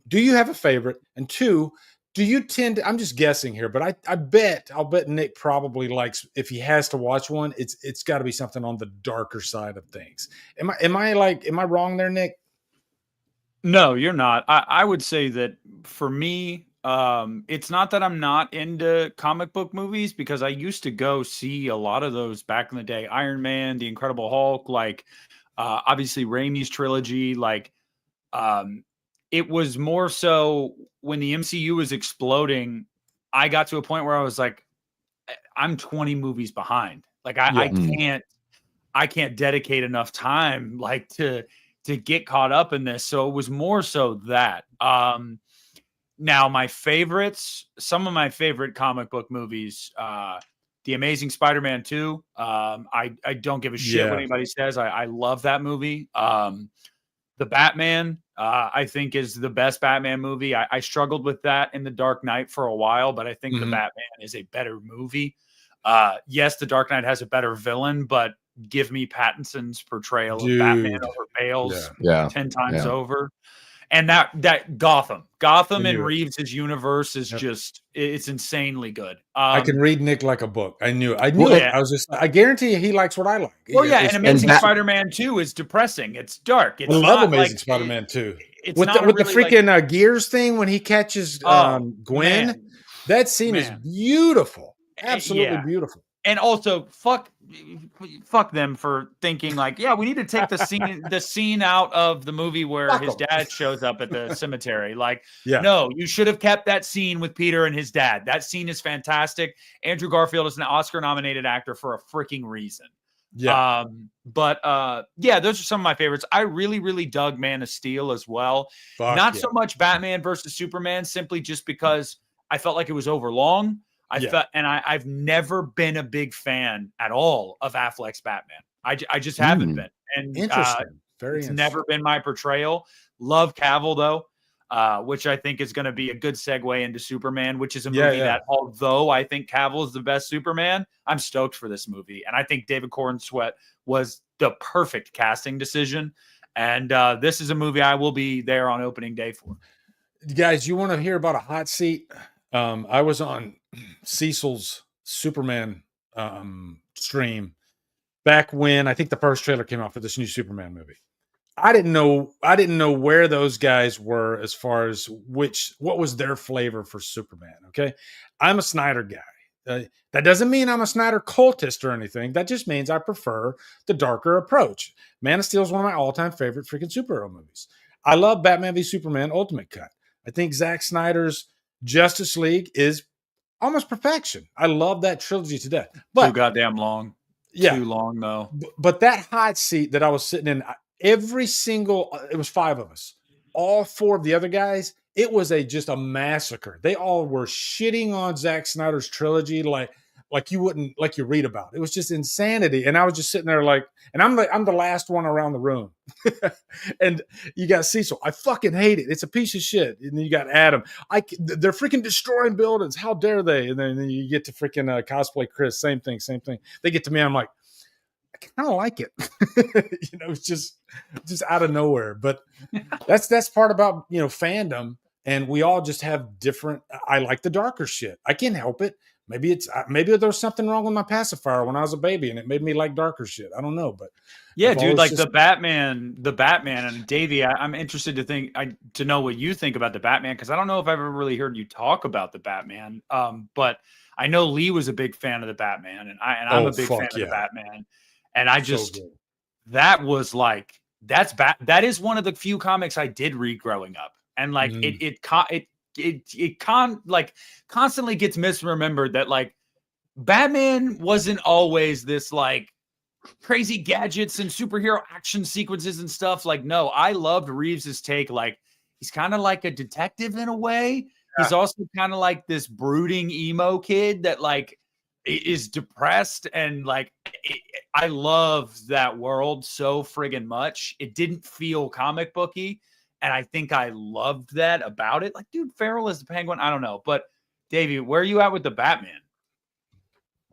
Speaker 3: do you have a favorite? And two, do you tend to, I'm just guessing here, but I'll bet Nick probably likes, if he has to watch one, it's got to be something on the darker side of things. Am I wrong there, Nick?
Speaker 2: No, you're not. I would say that for me, it's not that I'm not into comic book movies, because I used to go see a lot of those back in the day. Iron Man, The Incredible Hulk, like obviously Raimi's trilogy, like it was more so when the MCU was exploding, I got to a point where I was like, I'm 20 movies behind. Like I can't dedicate enough time like to get caught up in this. So it was more so that. Now my favorites, some of my favorite comic book movies, The Amazing Spider-Man 2. I don't give a shit what anybody says. I love that movie. The Batman, I think, is the best Batman movie. I struggled with that in The Dark Knight for a while, but I think The Batman is a better movie. Yes, The Dark Knight has a better villain, but give me Pattinson's portrayal of Batman over Bale's 10 times over. And that Gotham and Reeves' universe is just, it's insanely good. I
Speaker 3: can read Nick like a book. I knew it. I guarantee you he likes what I like.
Speaker 2: Well, and Amazing Spider-Man 2 is depressing. It's dark. It's
Speaker 3: I love Amazing Spider-Man 2. With the freaking Gears thing when he catches Gwen. Man. That scene is beautiful. Absolutely beautiful.
Speaker 2: And also, fuck them for thinking like, we need to take the scene out of the movie where his dad shows up at the cemetery. Like, no, you should have kept that scene with Peter and his dad. That scene is fantastic. Andrew Garfield is an Oscar-nominated actor for a freaking reason. Those are some of my favorites. I really, really dug Man of Steel as well. Not so much Batman versus Superman, simply just because I felt like it was overlong. I've never been a big fan at all of Affleck's Batman. I just haven't been. And
Speaker 3: interesting.
Speaker 2: It's never been my portrayal. Love Cavill though, which I think is going to be a good segue into Superman, which is a movie that, although I think Cavill is the best Superman, I'm stoked for this movie. And I think David Cornsweet was the perfect casting decision. And this is a movie I will be there on opening day for.
Speaker 3: Guys, you want to hear about a hot seat? I was on Cecil's Superman stream back when I think the first trailer came out for this new Superman movie. I didn't know where those guys were as far as what was their flavor for Superman. Okay. I'm a Snyder guy. That doesn't mean I'm a Snyder cultist or anything. That just means I prefer the darker approach. Man of Steel is one of my all-time favorite freaking superhero movies. I love Batman v Superman Ultimate Cut. I think Zack Snyder's Justice League is almost perfection. I love that trilogy to death.
Speaker 2: But too goddamn long. Yeah. Too long though.
Speaker 3: But that hot seat that I was sitting in, it was 5 of us. All 4 of the other guys, it was just a massacre. They all were shitting on Zack Snyder's trilogy like you wouldn't, like you read about. It was just insanity. And I was just sitting there and I'm the last one around the room. And you got Cecil. I fucking hate it. It's a piece of shit. And then you got Adam. They're freaking destroying buildings. How dare they? And then you get to freaking cosplay Chris. Same thing. They get to me. I'm like, I kind of like it. It's just out of nowhere. But that's part about, fandom. and we all just have different. I like the darker shit. I can't help it. Maybe there's something wrong with my pacifier when I was a baby, and it made me like darker shit. I don't know, but
Speaker 2: yeah, dude, like the Batman, and Davey, I'm interested to know what you think about the Batman, because I don't know if I've ever really heard you talk about the Batman. But I know Lee was a big fan of the Batman, and I'm a big fan of the Batman, and I just that was like that is one of the few comics I did read growing up, and like it constantly gets misremembered that like Batman wasn't always this like crazy gadgets and superhero action sequences and stuff. Like, no, I loved Reeves's take. Like, he's kind of like a detective in a way. He's also kind of like this brooding emo kid that like is depressed, and like I love that world so friggin' much. It didn't feel comic booky. And I think I loved that about it. Like, dude, Farrell is the Penguin. I don't know. But, Davey, where are you at with the Batman?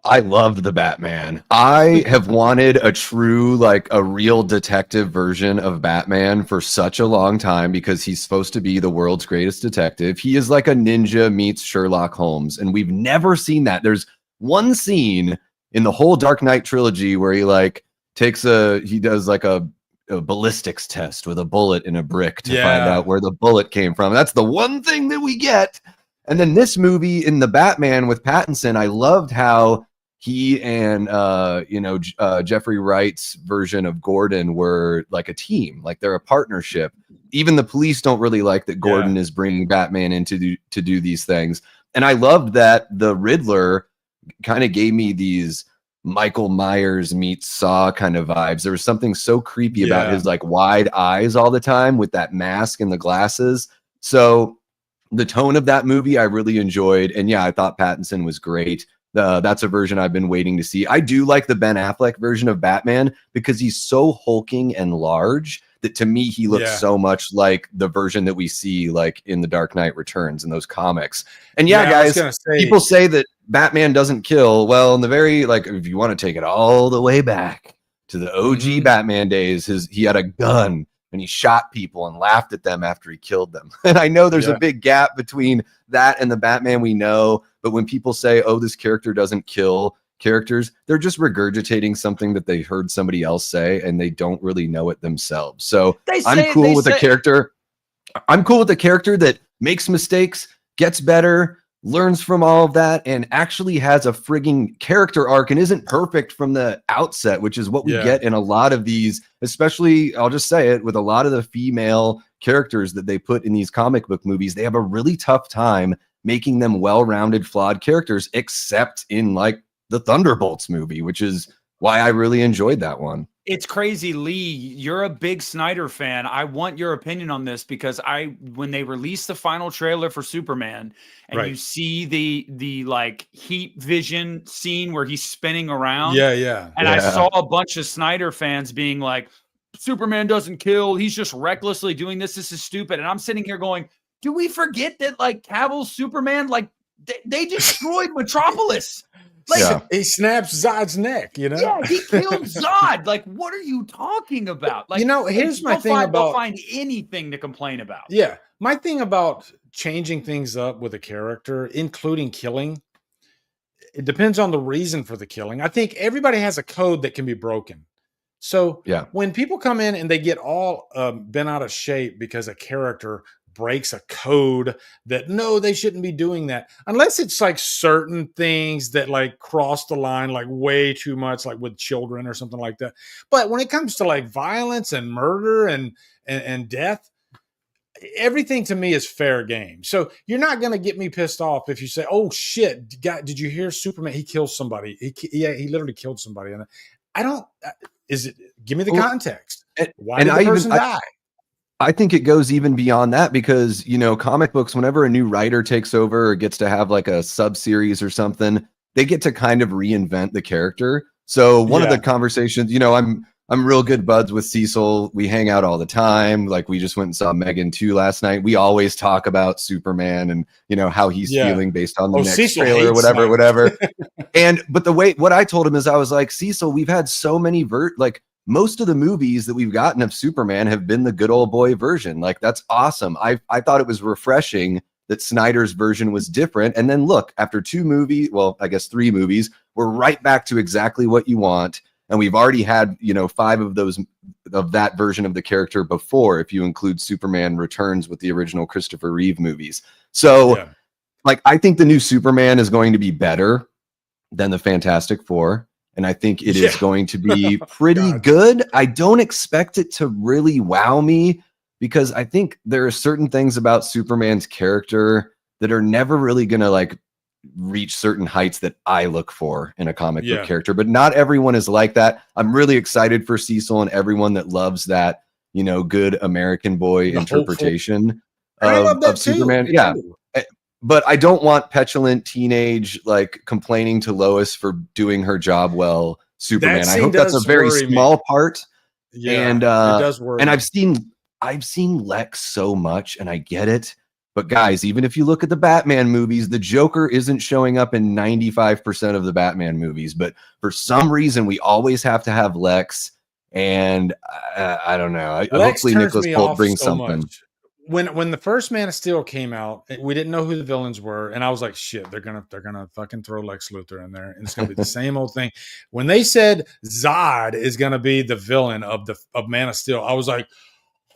Speaker 1: I loved the Batman. I have wanted a true, like a real detective version of Batman for such a long time, because he's supposed to be the world's greatest detective. He is like a ninja meets Sherlock Holmes. And we've never seen that. There's one scene in the whole Dark Knight trilogy where he like he does like a ballistics test with a bullet in a brick to find out where the bullet came from. That's the one thing that we get. And then this movie in the Batman with Pattinson, I loved how he and Jeffrey Wright's version of Gordon were like a team, like they're a partnership. Even the police don't really like that Gordon is bringing Batman in to do these things. And I loved that the Riddler kind of gave me these Michael Myers meets Saw kind of vibes. There was something so creepy about his like wide eyes all the time with that mask and the glasses. So the tone of that movie I really enjoyed. And yeah, I thought Pattinson was great. That's a version I've been waiting to see. I do like the Ben Affleck version of Batman because he's so hulking and large that to me he looks so much like the version that we see like in The Dark Knight Returns in those comics. And guys, people say that Batman doesn't kill. Well, in the very, like, if you want to take it all the way back to the OG Batman days, he had a gun and he shot people and laughed at them after he killed them. And I know there's a big gap between that and the Batman we know, but when people say, oh, this character doesn't kill characters, they're just regurgitating something that they heard somebody else say and they don't really know it themselves. So I'm cool with a character. I'm cool with a character that makes mistakes, gets better, learns from all of that, and actually has a frigging character arc and isn't perfect from the outset, which is what we get in a lot of these, especially, I'll just say it, with a lot of the female characters that they put in these comic book movies. They have a really tough time making them well-rounded, flawed characters, except in like the Thunderbolts movie, which is why I really enjoyed that one.
Speaker 2: It's crazy, Lee. You're a big Snyder fan. I want your opinion on this because when they released the final trailer for Superman and you see the like heat vision scene where he's spinning around. And I saw a bunch of Snyder fans being like, Superman doesn't kill. He's just recklessly doing this. This is stupid. And I'm sitting here going, do we forget that like Cavill's Superman, like they destroyed Metropolis? Like,
Speaker 3: he snaps Zod's neck, you know?
Speaker 2: Yeah, he killed Zod. Like, what are you talking about? Like,
Speaker 3: here's my thing about...
Speaker 2: They'll find anything to complain about.
Speaker 3: Yeah. My thing about changing things up with a character, including killing, it depends on the reason for the killing. I think everybody has a code that can be broken. So when people come in and they get all bent out of shape because a character breaks a code that no, they shouldn't be doing that unless it's like certain things that like cross the line like way too much, like with children or something like that. But when it comes to like violence and murder and death, everything to me is fair game. So you're not going to get me pissed off if you say, oh shit, God, did you hear Superman? He killed somebody. He literally killed somebody. And I don't, give me the context. Why did the person die?
Speaker 1: I think it goes even beyond that because, comic books, whenever a new writer takes over or gets to have like a sub-series or something, they get to kind of reinvent the character. So one of the conversations, I'm real good buds with Cecil. We hang out all the time. Like we just went and saw Megan 2 last night. We always talk about Superman and, how he's feeling based on the next
Speaker 3: Cecil
Speaker 1: trailer or whatever. But what I told him is I was like, Cecil, we've had so many most of the movies that we've gotten of Superman have been the good old boy version. Like, that's awesome. I thought it was refreshing that Snyder's version was different. And then look, after 2 movies, well, I guess 3 movies, we're right back to exactly what you want. And we've already had, 5 of those, of that version of the character before, if you include Superman Returns with the original Christopher Reeve movies. So like, I think the new Superman is going to be better than the Fantastic Four. And I think it is going to be pretty good. I don't expect it to really wow me, because I think there are certain things about Superman's character that are never really going to like reach certain heights that I look for in a comic book character. But not everyone is like that. I'm really excited for Cecil and everyone that loves that, good American boy interpretation of Superman. Yeah. But I don't want petulant teenage, like, complaining to Lois for doing her job well Superman. I hope that's a very small part. Yeah, and it does worry. And I've seen Lex so much, and I get it. But guys, even if you look at the Batman movies, the Joker isn't showing up in 95% of the Batman movies. But for some reason, we always have to have Lex. And I don't know. Hopefully Nicholas Hoult brings something. Much.
Speaker 3: When the first Man of Steel came out, we didn't know who the villains were, and I was like, "Shit, they're gonna fucking throw Lex Luthor in there, and it's gonna be the same old thing." When they said Zod is gonna be the villain of Man of Steel, I was like,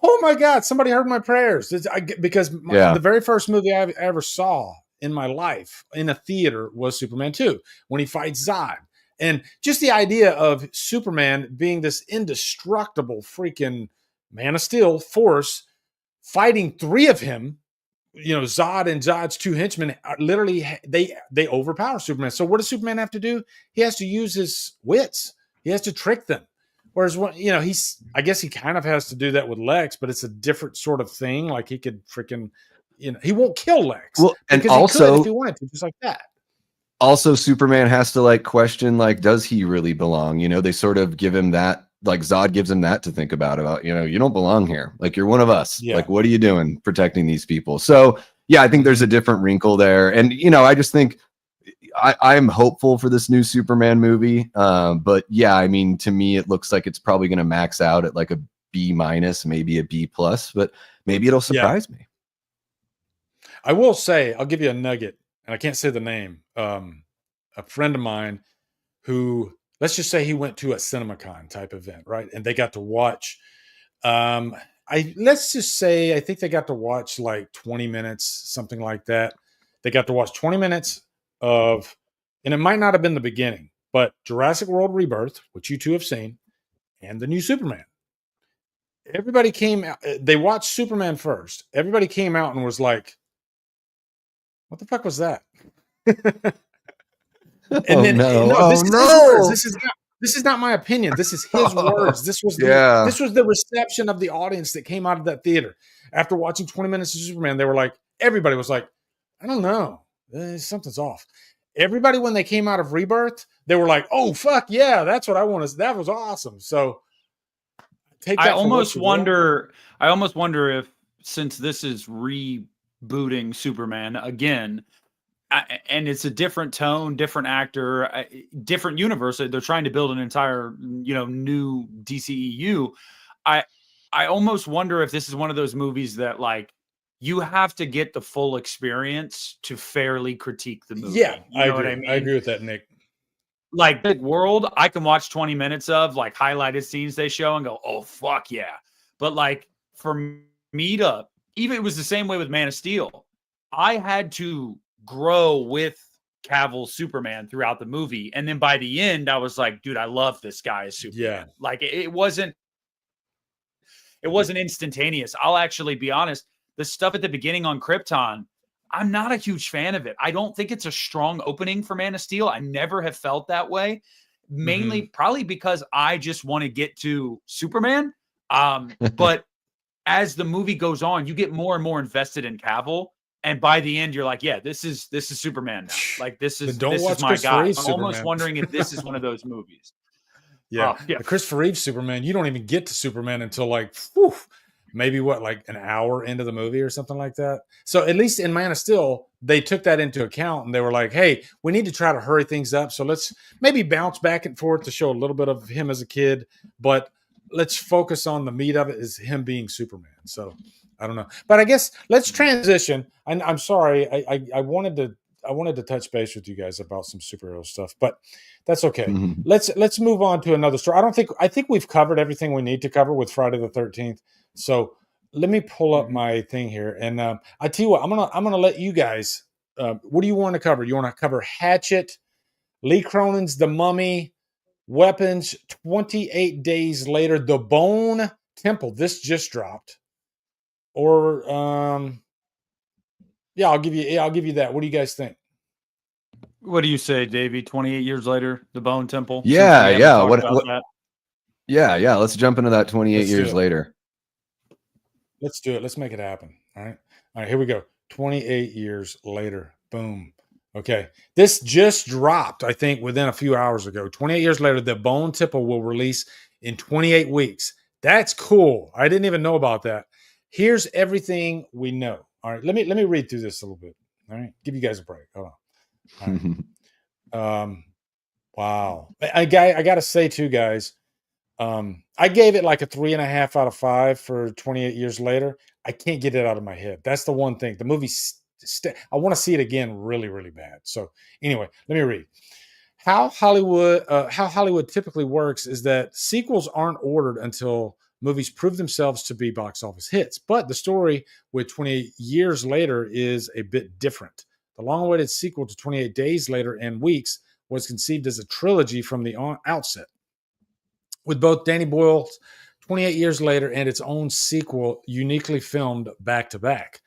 Speaker 3: "Oh my god, somebody heard my prayers!" Because the very first movie I ever saw in my life in a theater was Superman 2, when he fights Zod, and just the idea of Superman being this indestructible freaking Man of Steel force, fighting 3 of him, Zod and Zod's 2 henchmen, literally they overpower Superman. So what does Superman have to do? He has to use his wits. He has to trick them. Whereas, I guess he kind of has to do that with Lex, but it's a different sort of thing. Like, he could freaking, he won't kill Lex.
Speaker 1: Well, and also,
Speaker 3: he could if he wanted to, just like that.
Speaker 1: Also, Superman has to like question, like, does he really belong? They sort of give him that. Like, Zod gives him that to think about, you don't belong here. Like, you're one of us. Yeah. Like, what are you doing protecting these people? So, yeah, I think there's a different wrinkle there. And, I just think I'm hopeful for this new Superman movie. But yeah, I mean, to me, it looks like it's probably going to max out at like a B-, maybe a B+, but maybe it'll surprise me.
Speaker 3: I will say, I'll give you a nugget, and I can't say the name. A friend of mine who, let's just say he went to a CinemaCon type event, right? And they got to watch, let's just say, I think they got to watch like 20 minutes, something like that. They got to watch 20 minutes of, and it might not have been the beginning, but Jurassic World Rebirth, which you 2 have seen, and the new Superman. Everybody came out, they watched Superman first. Everybody came out and was like, what the fuck was that? And then, this is not my opinion. This is his words. This was the reception of the audience that came out of that theater after watching 20 minutes of Superman. They were like, everybody was like, I don't know, something's off. Everybody, when they came out of Rebirth, they were like, oh fuck yeah, that's what I want to. That was awesome. So take that.
Speaker 2: I almost wonder if, since this is rebooting Superman again, and it's a different tone, different actor, different universe. They're trying to build an entire, new DCEU. I almost wonder if this is one of those movies that, like, you have to get the full experience to fairly critique the movie.
Speaker 3: Yeah, I agree. I agree with that, Nick.
Speaker 2: Like, Big World, I can watch 20 minutes of, like, highlighted scenes they show and go, oh, fuck yeah. But, like, for me to, even it was the same way with Man of Steel. I had to grow with Cavill's Superman throughout the movie, and then by the end I was like, dude, I love this guy as Superman. Yeah, like it wasn't instantaneous. I'll actually be honest, the stuff at the beginning on Krypton, I'm not a huge fan of it. I don't think it's a strong opening for Man of Steel. I never have felt that way, mainly probably because I just want to get to Superman. But as the movie goes on, you get more and more invested in Cavill. And by the end, you're like, yeah, this is Superman now. Like, this is my guy. I'm almost wondering if this is one of those movies.
Speaker 3: Yeah. The Christopher Reeve Superman, you don't even get to Superman until like, maybe like an hour into the movie or something like that. So at least in Man of Steel, they took that into account and they were like, hey, we need to try to hurry things up. So let's maybe bounce back and forth to show a little bit of him as a kid, but let's focus on the meat of it is him being Superman. So I don't know, but I guess let's transition. I'm sorry, I wanted to touch base with you guys about some superhero stuff, but that's okay.
Speaker 1: Mm-hmm.
Speaker 3: Let's move on to another story. I think we've covered everything we need to cover with Friday the 13th. So let me pull up my thing here, and I tell you what, I'm gonna let you guys. What do you want to cover? You want to cover Hatchet, Lee Cronin's The Mummy, Weapons, 28 Days Later, The Bone Temple. This just dropped. Or yeah, I'll give you that. What do you guys think?
Speaker 2: What do you say, Davey? 28 years later, The Bone Temple.
Speaker 1: Yeah.
Speaker 2: That?
Speaker 1: Yeah. Let's jump into that 28 years later.
Speaker 3: Let's do it. Let's make it happen. All right, here we go. 28 years later. Boom. Okay. This just dropped, I think, within a few hours ago. 28 years later, The Bone Temple will release in 28 weeks. That's cool. I didn't even know about that. Here's everything we know. All right. Let me read through this a little bit. All right. Give you guys a break. Hold on. All right. Wow. I got to say too, guys, I gave it like a 3.5 out of 5 for 28 years later. I can't get it out of my head. That's the one thing. The movie, I want to see it again really, really bad. So anyway, let me read. How Hollywood typically works is that sequels aren't ordered until movies prove themselves to be box office hits. But the story with 28 years later is a bit different. The long-awaited sequel to 28 Days Later and Weeks was conceived as a trilogy from the outset, with both Danny Boyle's 28 Years Later and its own sequel uniquely filmed back-to-back.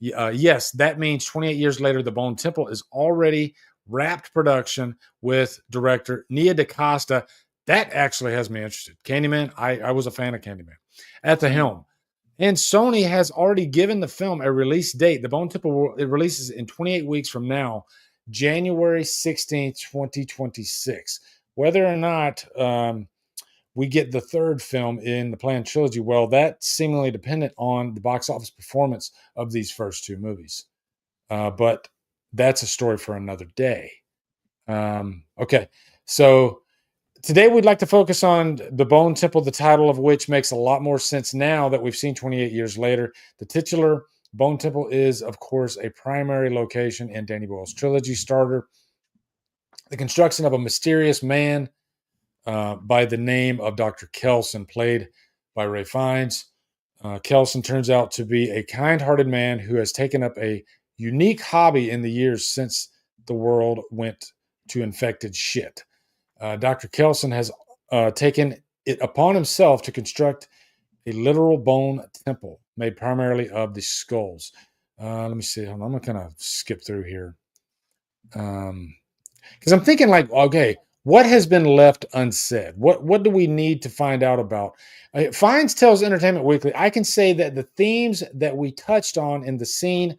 Speaker 3: Yes, that means 28 Years Later, The Bone Temple is already wrapped production with director Nia DaCosta. That actually has me interested. Candyman, I was a fan of Candyman, at the helm. And Sony has already given the film a release date. The Bone Temple it releases in 28 weeks from now, January 16th, 2026. Whether or not we get the third film in the planned trilogy, well, that's seemingly dependent on the box office performance of these first two movies. But that's a story for another day. Okay, so today we'd like to focus on The Bone Temple, the title of which makes a lot more sense now that we've seen 28 years later. The titular Bone Temple is, of course, a primary location in Danny Boyle's trilogy starter. The construction of a mysterious man by the name of Dr. Kelson, played by Ray Fiennes. Kelson turns out to be a kind-hearted man who has taken up a unique hobby in the years since the world went to infected shit. Dr. Kelson has taken it upon himself to construct a literal bone temple made primarily of the skulls. Let me see. I'm going to kind of skip through here. Because I'm thinking like, okay, what has been left unsaid? What do we need to find out about? Fiennes tells Entertainment Weekly, I can say that the themes that we touched on in the scene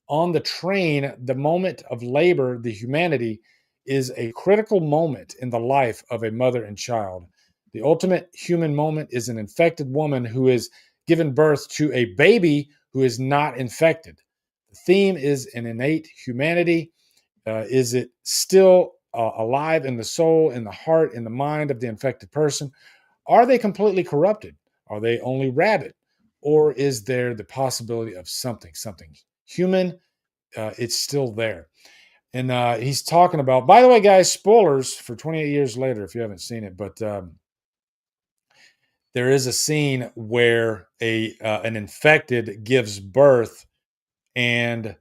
Speaker 3: on the train, the moment of labor, the humanity, is a critical moment in the life of a mother and child. The ultimate human moment is an infected woman who is given birth to a baby who is not infected. The theme is an innate humanity. Is it still alive in the soul, in the heart, in the mind of the infected person? Are they completely corrupted? Are they only rabid? Or is there the possibility of something human? It's still there. And he's talking about, by the way, guys, spoilers for 28 years later, if you haven't seen it, but there is a scene where an infected gives birth and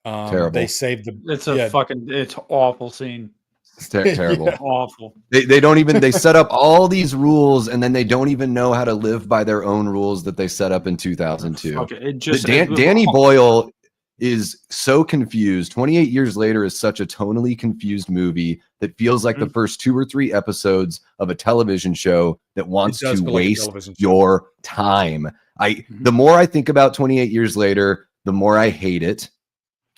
Speaker 3: they save the...
Speaker 2: It's awful scene.
Speaker 1: It's terrible.
Speaker 2: Yeah. Awful.
Speaker 1: They don't even, they set up all these rules and then they don't even know how to live by their own rules that they set up in 2002.
Speaker 2: Okay,
Speaker 1: Danny Boyle is so confused. 28 Years Later is such a tonally confused movie that feels like the first 2 or 3 episodes of a television show that wants to waste your time. The more I think about 28 Years Later, the more I hate it.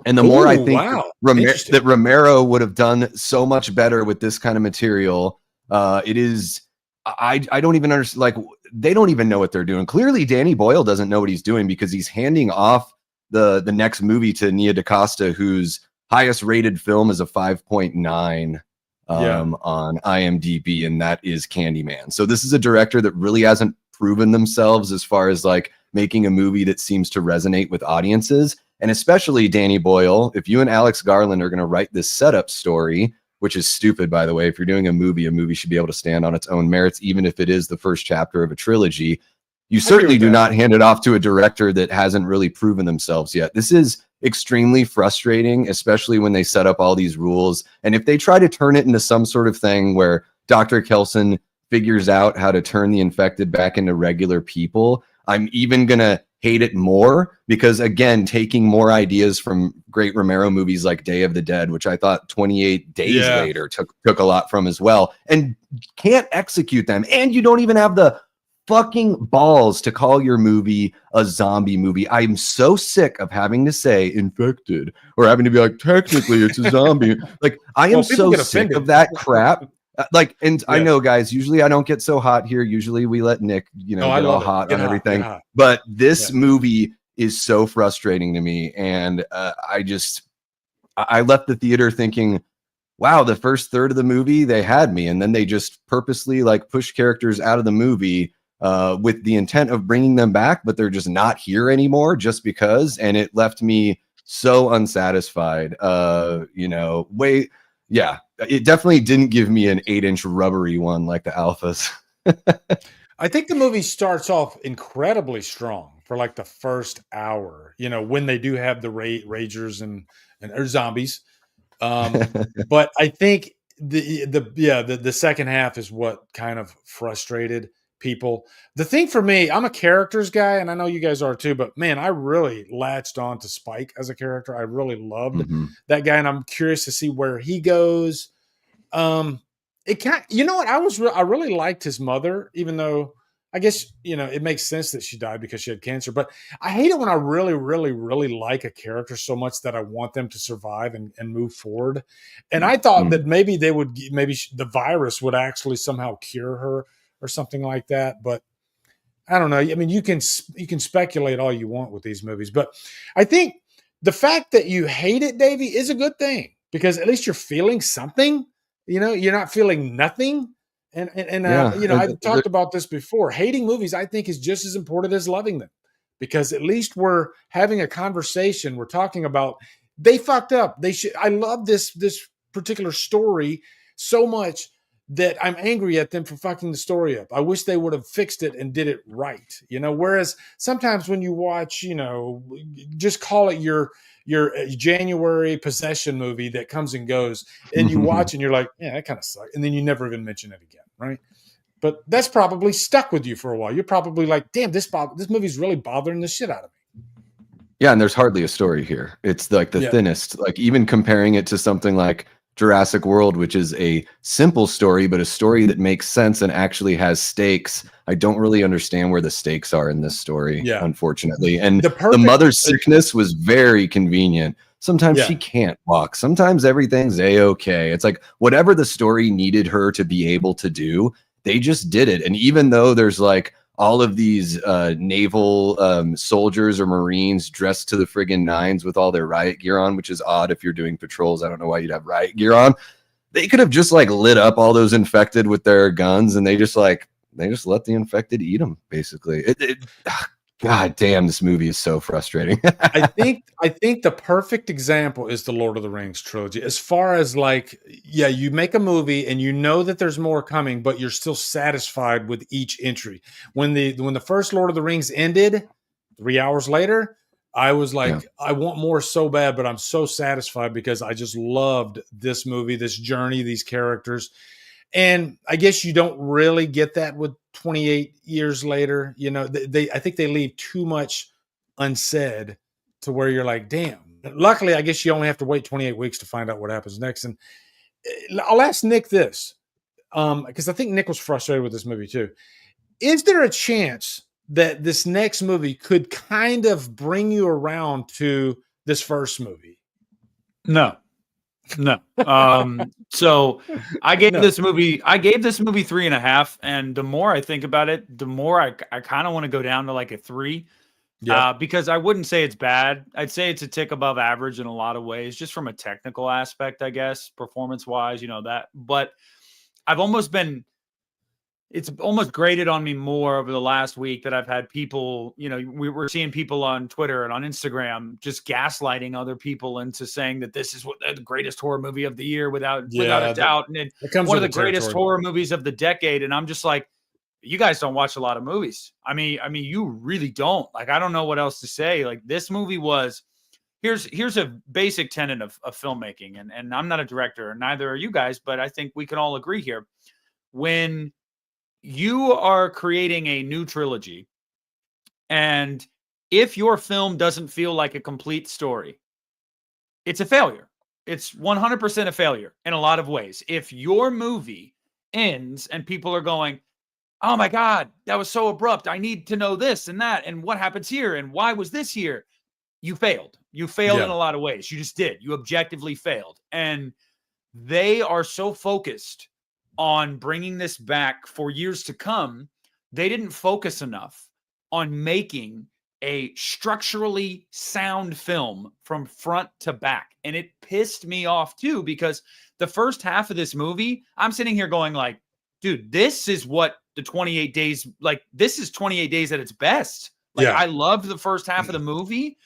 Speaker 1: And the more I think that Romero would have done so much better with this kind of material. It is, I don't even understand. Like, they don't even know what they're doing. Clearly, Danny Boyle doesn't know what he's doing because he's handing off the next movie to Nia DaCosta, whose highest rated film is a 5.9 on IMDb, and that is Candyman. So this is a director that really hasn't proven themselves as far as like making a movie that seems to resonate with audiences. And especially Danny Boyle, if you and Alex Garland are going to write this setup story, which is stupid, by the way, if you're doing a movie should be able to stand on its own merits, even if it is the first chapter of a trilogy. You certainly do not hand it off to a director that hasn't really proven themselves yet. This is extremely frustrating, especially when they set up all these rules. And if they try to turn it into some sort of thing where Dr. Kelson figures out how to turn the infected back into regular people, I'm even going to hate it more, because again, taking more ideas from great Romero movies like Day of the Dead, which I thought 28 Days Later took a lot from as well, and can't execute them. And you don't even have the fucking balls to call your movie a zombie movie. I'm so sick of having to say infected or having to be like, technically it's a zombie. Like, I am so sick of that crap. I know, guys, usually I don't get so hot here. Usually we let Nick, get all hot on everything. But this movie is so frustrating to me. And I left the theater thinking, wow, the first third of the movie, they had me. And then they just purposely like push characters out of the movie with the intent of bringing them back, but they're just not here anymore just because. And it left me so unsatisfied. It definitely didn't give me an 8-inch rubbery one like the alphas.
Speaker 3: I think the movie starts off incredibly strong for like the first hour, when they do have the ragers and or zombies. But I think the second half is what kind of frustrated people. The thing for me, I'm a characters guy, and I know you guys are too, but man, I really latched on to Spike as a character. I really loved that guy, and I'm curious to see where he goes. It can't, I really liked his mother, even though I guess, it makes sense that she died because she had cancer, but I hate it when I really, really, really like a character so much that I want them to survive and move forward. And I thought that maybe the virus would actually somehow cure her or something like that. But I don't know. I mean, you can speculate all you want with these movies, but I think the fact that you hate it, Davey, is a good thing, because at least you're feeling something. You're not feeling nothing. I've talked about this before. Hating movies, I think, is just as important as loving them, because at least we're having a conversation. We're talking about they fucked up. I love this particular story so much that I'm angry at them for fucking the story up. I wish they would have fixed it and did it right. Whereas sometimes when you watch, just call it your January possession movie that comes and goes, and you watch and you're like, yeah, that kind of sucks. And then you never even mention it again. Right. But that's probably stuck with you for a while. You're probably like, damn, this movie's really bothering the shit out of me.
Speaker 1: Yeah. And there's hardly a story here. It's like the thinnest, like even comparing it to something like Jurassic World, which is a simple story, but a story that makes sense and actually has stakes. I don't really understand where the stakes are in this story, unfortunately. And the mother's sickness was very convenient. Sometimes she can't walk. Sometimes everything's A-okay. It's like whatever the story needed her to be able to do, they just did it. And even though there's like all of these naval soldiers or Marines dressed to the friggin' nines with all their riot gear on, which is odd if you're doing patrols. I don't know why you'd have riot gear on. They could have just like lit up all those infected with their guns, and they just let the infected eat them, basically. God damn, this movie is so frustrating.
Speaker 3: I think the perfect example is the Lord of the Rings trilogy. As far as like, you make a movie and you know that there's more coming, but you're still satisfied with each entry. When the first Lord of the Rings ended 3 hours later, I was like, I want more so bad, but I'm so satisfied because I just loved this movie, this journey, these characters. And I guess you don't really get that with 28 years later. I think they leave too much unsaid to where you're like, damn. Luckily, I guess you only have to wait 28 weeks to find out what happens next. And I'll ask Nick this, because I think Nick was frustrated with this movie too. Is there a chance that this next movie could kind of bring you around to this first movie?
Speaker 2: No. So I gave this movie 3.5, and the more I think about it, the more I kind of want to go down to like a 3, Because I wouldn't say it's bad. I'd say it's a tick above average in a lot of ways, just from a technical aspect, I guess, performance-wise, that. But I've almost been it's almost grated on me more over the last week that I've had people, we were seeing people on Twitter and on Instagram just gaslighting other people into saying that this is the greatest horror movie of the year without a doubt. And one of the greatest horror movies of the decade. And I'm just like, you guys don't watch a lot of movies. I mean, you really don't. Like, I don't know what else to say. Like, this movie was, here's a basic tenet of filmmaking. And I'm not a director, and neither are you guys, but I think we can all agree here. When you are creating a new trilogy, and if your film doesn't feel like a complete story, it's a failure. It's 100% a failure in a lot of ways. If your movie ends and people are going, oh my God, that was so abrupt, I need to know this and that, and what happens here, and why was this here? You failed. You failed in a lot of ways. You just did. You objectively failed. And they are so focused on bringing this back for years to come, they didn't focus enough on making a structurally sound film from front to back. And it pissed me off too, because the first half of this movie, I'm sitting here going like, dude, this is what the 28 days, like, this is 28 days at its best. Like, I loved the first half of the movie.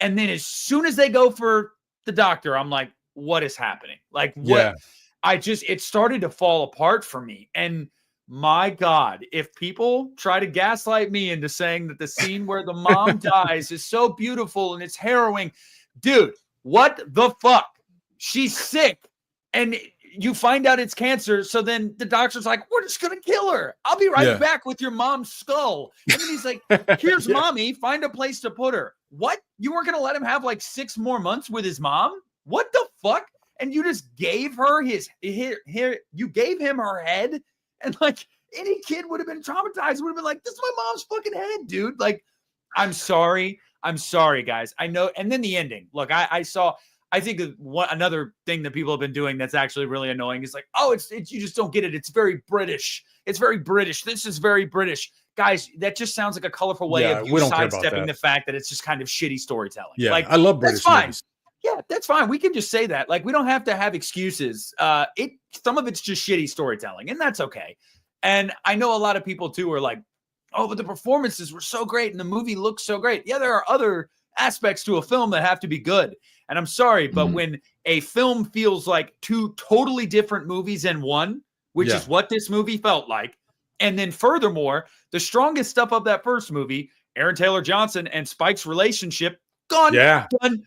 Speaker 2: And then as soon as they go for the doctor, I'm like, what is happening? Like, what? Yeah. It started to fall apart for me. And my God, if people try to gaslight me into saying that the scene where the mom dies is so beautiful and it's harrowing, dude, what the fuck? She's sick. And you find out it's cancer. So then the doctor's like, we're just going to kill her. I'll be right back with your mom's skull. And then he's like, here's mommy, find a place to put her. What? You weren't going to let him have like 6 more months with his mom? What the fuck? And you just gave her you gave him her head. And like, any kid would have been traumatized, would have been like, this is my mom's fucking head, dude. Like, I'm sorry, guys. I know. And then the ending. Look, I think another thing that people have been doing that's actually really annoying is like, oh, it's you just don't get it. It's very British. It's very British. This is very British. Guys, that just sounds like a colorful way of you sidestepping the fact that it's just kind of shitty storytelling. Yeah, like, I love British movies. Yeah, that's fine. We can just say that. Like, we don't have to have excuses. Some of it's just shitty storytelling, and that's okay. And I know a lot of people too are like, oh, but the performances were so great and the movie looks so great. Yeah, there are other aspects to a film that have to be good. And I'm sorry, but when a film feels like 2 totally different movies in one, which is what this movie felt like, and then furthermore, the strongest stuff of that first movie, Aaron Taylor Johnson and Spike's relationship, gone, done.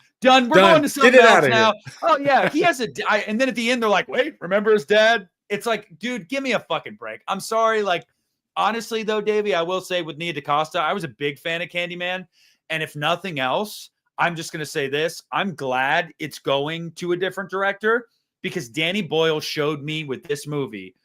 Speaker 2: We're going to something else now. Oh yeah, he has and then at the end they're like, wait, remember his dad? It's like, dude, give me a fucking break. I'm sorry. Like, honestly though, Davey, I will say with Nia DaCosta, I was a big fan of Candyman, and if nothing else, I'm just going to say this. I'm glad it's going to a different director, because Danny Boyle showed me with this movie.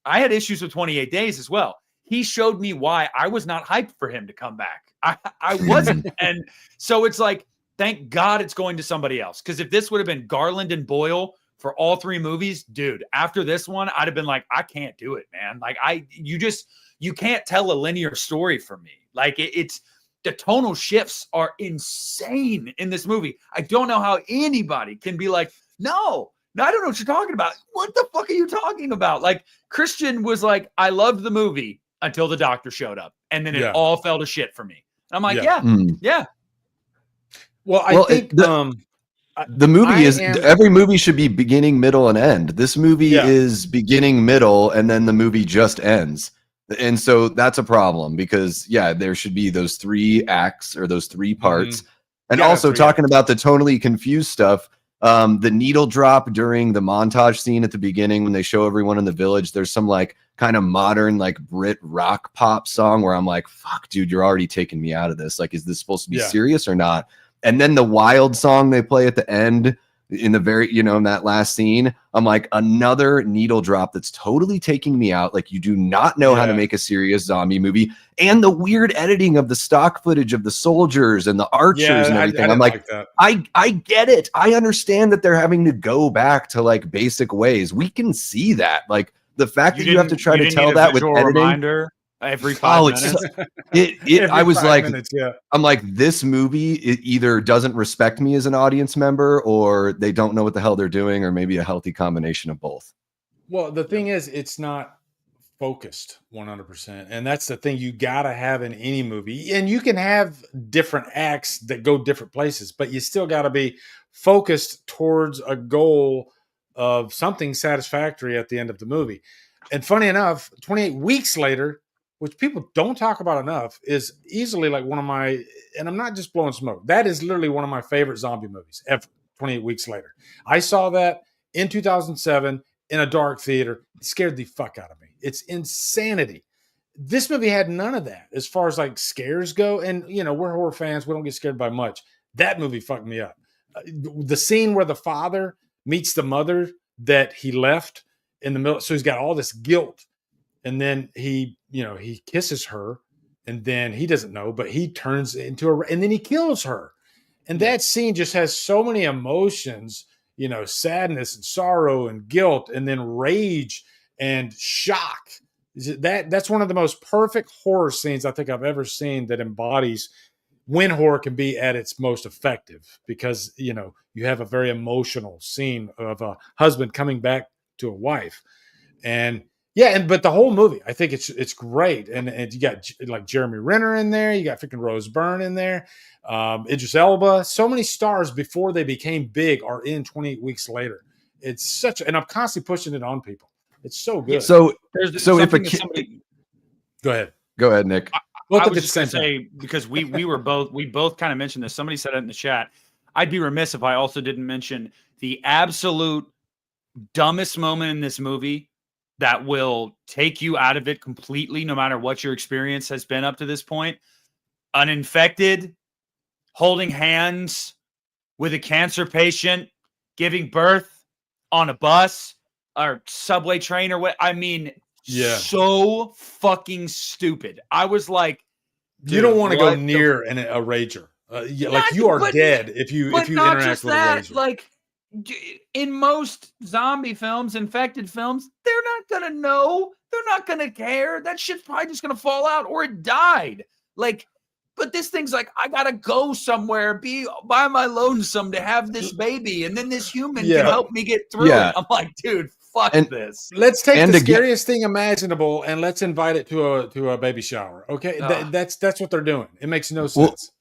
Speaker 2: I had issues with 28 Days as well. He showed me why I was not hyped for him to come back. I wasn't. And so it's like, thank God it's going to somebody else. Because if this would have been Garland and Boyle for all 3 movies, dude, after this one, I'd have been like, I can't do it, man. Like, you can't tell a linear story for me. Like, it's the tonal shifts are insane in this movie. I don't know how anybody can be like, no, I don't know what you're talking about. What the fuck are you talking about? Like, Christian was like, I loved the movie until the doctor showed up. And then it all fell to shit for me. I'm like, yeah.
Speaker 3: Well, I think
Speaker 1: the movie every movie should be beginning, middle, and end. This movie is beginning, middle, and then the movie just ends. And so that's a problem, because there should be those 3 acts or those 3 parts. And also talking about the tonally confused stuff, the needle drop during the montage scene at the beginning when they show everyone in the village, there's some like kind of modern like Brit rock pop song where I'm like, fuck, dude, you're already taking me out of this. Like, is this supposed to be serious or not? And then the wild song they play at the end in the very, in that last scene, I'm like, another needle drop that's totally taking me out. Like, you do not know how to make a serious zombie movie. And the weird editing of the stock footage of the soldiers and the archers and everything. I'm like I get it. I understand that they're having to go back to like basic ways. We can see that. Like, the fact that you have to try to tell that with editing.
Speaker 2: every 5 minutes.
Speaker 1: I was like,
Speaker 3: minutes, yeah.
Speaker 1: I'm like, this movie, it either doesn't respect me as an audience member, or they don't know what the hell they're doing, or maybe a healthy combination of both.
Speaker 3: Well, the thing is, it's not focused 100%. And that's the thing you got to have in any movie. And you can have different acts that go different places, but you still got to be focused towards a goal of something satisfactory at the end of the movie. And funny enough, 28 weeks later, which people don't talk about enough, is easily like one of my, and I'm not just blowing smoke, that is literally one of my favorite zombie movies ever. 28 weeks later. I saw that in 2007 in a dark theater. It scared the fuck out of me. It's insanity. This movie had none of that as far as like scares go. And, you know, we're horror fans. We don't get scared by much. That movie fucked me up. The scene where the father meets the mother that he left in the middle. So he's got all this guilt. And then he, you know, he kisses her and then he doesn't know, but he turns into a, and then he kills her. And that scene just has so many emotions, you know, sadness and sorrow and guilt, and then rage and shock. That's one of the most perfect horror scenes I think I've ever seen that embodies when horror can be at its most effective, because, you know, you have a very emotional scene of a husband coming back to a wife. And yeah, but the whole movie, I think it's great. And you got like Jeremy Renner in there. You got freaking Rose Byrne in there. Idris Elba. So many stars before they became big are in 28 weeks later. It's such, and I'm constantly pushing it on people. It's so good.
Speaker 1: So if a kid,
Speaker 3: go ahead,
Speaker 1: Nick.
Speaker 2: I was just going to say, because we both kind of mentioned this. Somebody said it in the chat. I'd be remiss if I also didn't mention the absolute dumbest moment in this movie that will take you out of it completely, no matter what your experience has been up to this point. An infected holding hands with a cancer patient, giving birth on a bus or subway train or what. I mean, so fucking stupid. I was like,
Speaker 3: you don't want to go near a rager. Like you are dead if you interact with a rager.
Speaker 2: Like, in most zombie films, infected films, they're not going to know. They're not going to care. That shit's probably just going to fall out or it died. Like, but this thing's like, I got to go somewhere, be by my lonesome to have this baby. And then this human can help me get through it. I'm like, dude, fuck this.
Speaker 3: Let's take the scariest thing imaginable and let's invite it to a baby shower. Okay. That's what they're doing. It makes no sense.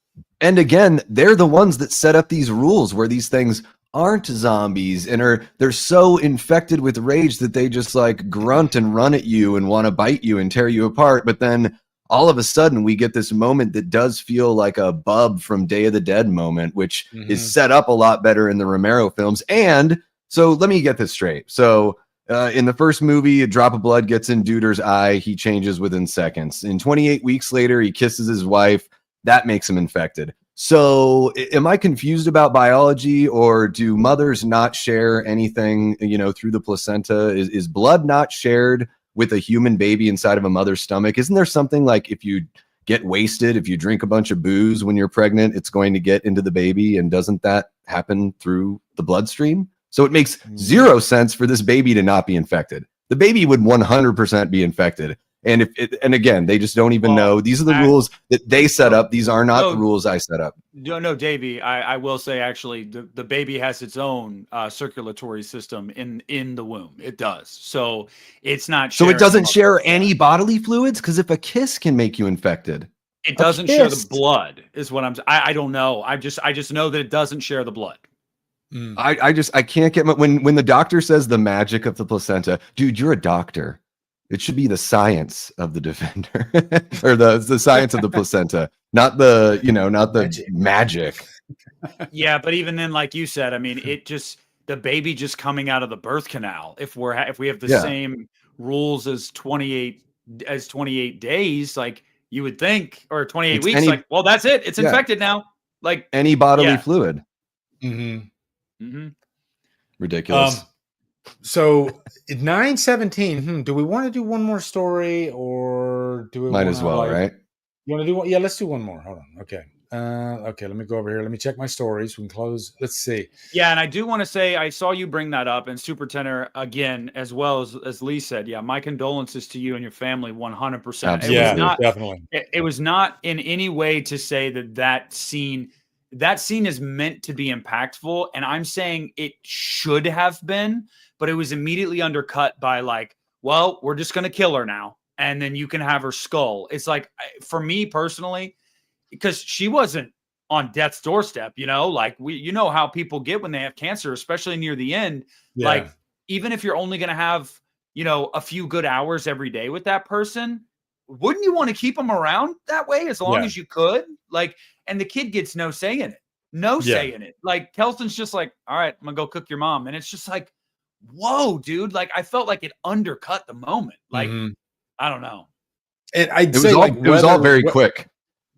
Speaker 1: And again, they're the ones that set up these rules where these things aren't zombies and they're so infected with rage that they just like grunt and run at you and want to bite you and tear you apart. But then all of a sudden we get this moment that does feel like a Bub from Day of the Dead moment, which is set up a lot better in the Romero films. And so let me get this straight. So in the first movie, a drop of blood gets in Duder's eye. He changes within seconds. In 28 weeks later, he kisses his wife. That makes him infected. So am I confused about biology, or do mothers not share anything, you know, through the placenta? Is blood not shared with a human baby inside of a mother's stomach? Isn't there something like if you get wasted, if you drink a bunch of booze when you're pregnant, it's going to get into the baby? And doesn't that happen through the bloodstream? So it makes zero sense for this baby to not be infected. The baby would 100% be infected. And and again, they just don't even know. These are the rules that they set up. These are not the rules I set up.
Speaker 2: No, Davey, I will say, actually, the baby has its own circulatory system in the womb. It does. So it's not.
Speaker 1: So it doesn't share any bodily fluids? Because if a kiss can make you infected.
Speaker 2: It doesn't share the blood, is what I don't know. I just know that it doesn't share the blood.
Speaker 1: I can't get when the doctor says the magic of the placenta. Dude, you're a doctor. It should be the science of the defender or the science of the placenta, not the magic.
Speaker 2: Yeah, but even then, like you said, I mean, the baby just coming out of the birth canal. If we have the same rules as 28 days, like you would think, or 28 weeks, like, well, that's it. It's infected now. Like
Speaker 1: any bodily fluid. Ridiculous.
Speaker 3: So 9:17. Do we want to do one more story, or do we?
Speaker 1: Might as well, right?
Speaker 3: You want to do one? Yeah, let's do one more. Hold on. Okay. Okay, let me go over here. Let me check my stories. We can close. Let's see.
Speaker 2: Yeah, and I do want to say I saw you bring that up, and Super Tenor again, as well as Lee said. Yeah, my condolences to you and your family, 100%.
Speaker 3: Yeah, definitely.
Speaker 2: It was not in any way to say that scene is meant to be impactful, and I'm saying it should have been, but it was immediately undercut by like, well, we're just gonna kill her now, and then you can have her skull. It's like, for me personally, because she wasn't on death's doorstep, like you know how people get when they have cancer, especially near the end. Yeah. Like, even if you're only going to have, a few good hours every day with that person, wouldn't you want to keep them around that way as long as you could? Like, and the kid gets no say in it. Say in it. Like, Kelston's just like, all right, I'm gonna go cook your mom. And it's just like, whoa, dude. Like, I felt like it undercut the moment. Like, I don't know.
Speaker 3: And it was all very quick.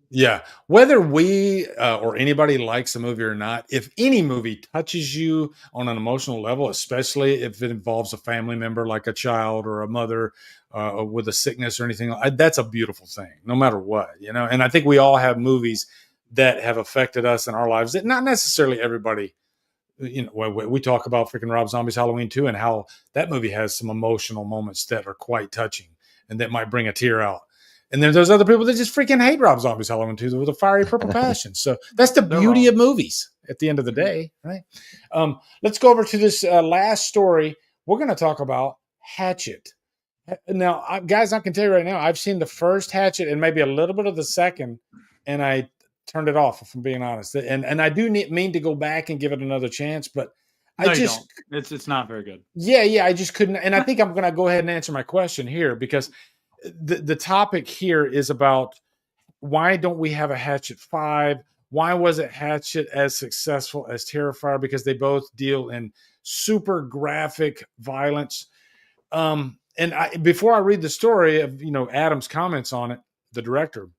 Speaker 3: Yeah. Whether we or anybody likes a movie or not, if any movie touches you on an emotional level, especially if it involves a family member like a child or a mother with a sickness or anything, that's a beautiful thing, no matter what, And I think we all have movies that have affected us in our lives that not necessarily everybody, we talk about freaking Rob Zombie's Halloween 2 and how that movie has some emotional moments that are quite touching and that might bring a tear out. And then there's other people that just freaking hate Rob Zombie's Halloween 2 with a fiery purple passion. So that's the beauty of movies at the end of the day, right? Let's go over to this last story. We're going to talk about Hatchet. Now, guys, I can tell you right now, I've seen the first Hatchet and maybe a little bit of the second, and I turned it off, if I'm being honest. And I do mean to go back and give it another chance, but
Speaker 2: no, you don't. It's not very good.
Speaker 3: Yeah, I just couldn't. And I think I'm going to go ahead and answer my question here because the topic here is about why don't we have a Hatchet 5? Why wasn't Hatchet as successful as Terrifier? Because they both deal in super graphic violence. And before I read the story of, Adam's comments on it, the director,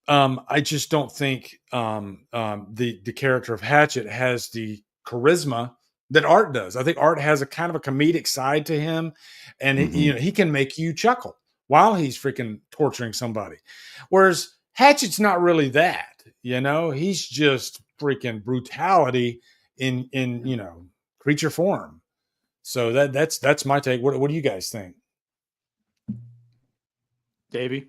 Speaker 3: I just don't think the character of Hatchet has the charisma that Art does. I think Art has a kind of a comedic side to him, and he can make you chuckle while he's freaking torturing somebody. Whereas Hatchet's not really that, he's just freaking brutality in creature form. So that's my take. What do you guys think?
Speaker 2: Davey?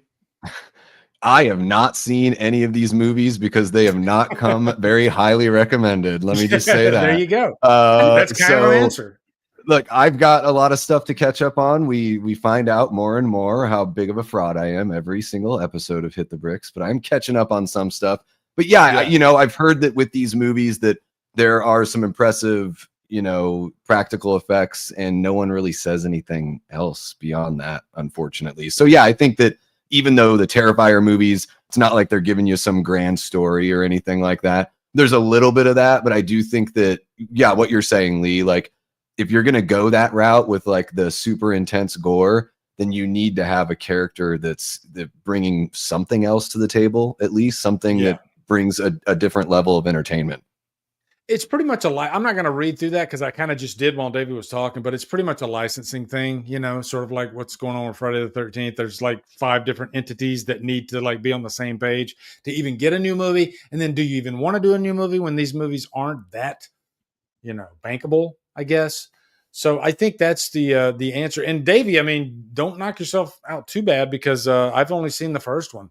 Speaker 1: I have not seen any of these movies because they have not come very highly recommended. Let me just say that.
Speaker 3: There you go. That's kind of an answer.
Speaker 1: Look, I've got a lot of stuff to catch up on. We find out more and more how big of a fraud I am every single episode of Hit the Bricks, but I'm catching up on some stuff. But yeah. I've heard that with these movies that there are some impressive, practical effects, and no one really says anything else beyond that, unfortunately. So yeah, I think that even though the Terrifier movies, it's not like they're giving you some grand story or anything like that. There's a little bit of that, but I do think that, yeah, what you're saying, Lee, like if you're going to go that route with like the super intense gore, then you need to have a character that's bringing something else to the table, at least something that brings a different level of entertainment.
Speaker 3: It's pretty much I'm not going to read through that because I kind of just did while David was talking, but it's pretty much a licensing thing, sort of like what's going on with Friday the 13th. There's like 5 different entities that need to like be on the same page to even get a new movie. And then do you even want to do a new movie when these movies aren't that, bankable, I guess. So I think that's the answer. And Davey, I mean, don't knock yourself out too bad because I've only seen the first one.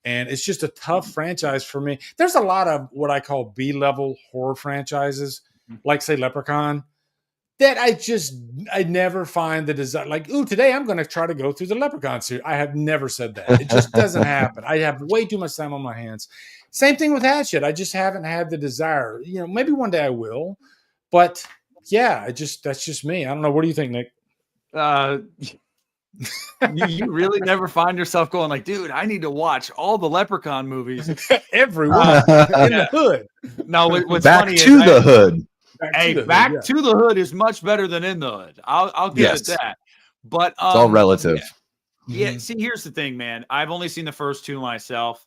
Speaker 3: And it's just a tough franchise for me. There's a lot of what I call B-level horror franchises, like say Leprechaun, that I never find the desire. Like, ooh, today I'm going to try to go through the Leprechaun series. I have never said that. It just doesn't happen. I have way too much time on my hands. Same thing with Hatchet. I just haven't had the desire. Maybe one day I will. But yeah, that's just me. I don't know. What do you think, Nick?
Speaker 2: You really never find yourself going like, dude, I need to watch all the Leprechaun movies.
Speaker 3: Everyone in the hood.
Speaker 2: No, what's
Speaker 1: back
Speaker 2: funny
Speaker 1: to
Speaker 2: is
Speaker 1: the hood.
Speaker 2: Back to the hood is much better than in the hood. I'll give it that. But
Speaker 1: it's all relative.
Speaker 2: Yeah. See, here's the thing, man. I've only seen the first 2 myself.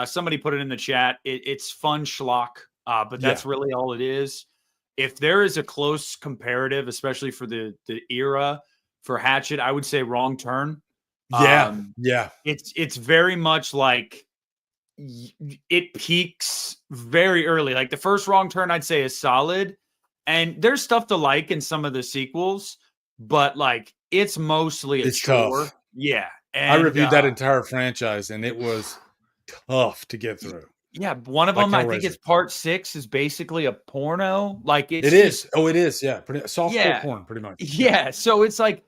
Speaker 2: Somebody put it in the chat. It's fun schlock, but that's really all it is. If there is a close comparative, especially for the era for Hatchet, I would say Wrong Turn.
Speaker 3: Yeah.
Speaker 2: It's very much like it peaks very early. Like the first Wrong Turn, I'd say is solid. And there's stuff to like in some of the sequels, but like it's mostly a chore.
Speaker 3: Tough.
Speaker 2: Yeah. And,
Speaker 3: I reviewed that entire franchise and it was tough to get through.
Speaker 2: Yeah. One of them, I think it's part 6 is basically a porno. Like it
Speaker 3: is. Oh, it is. Yeah. Pretty softcore porn, pretty much.
Speaker 2: Yeah. So it's like,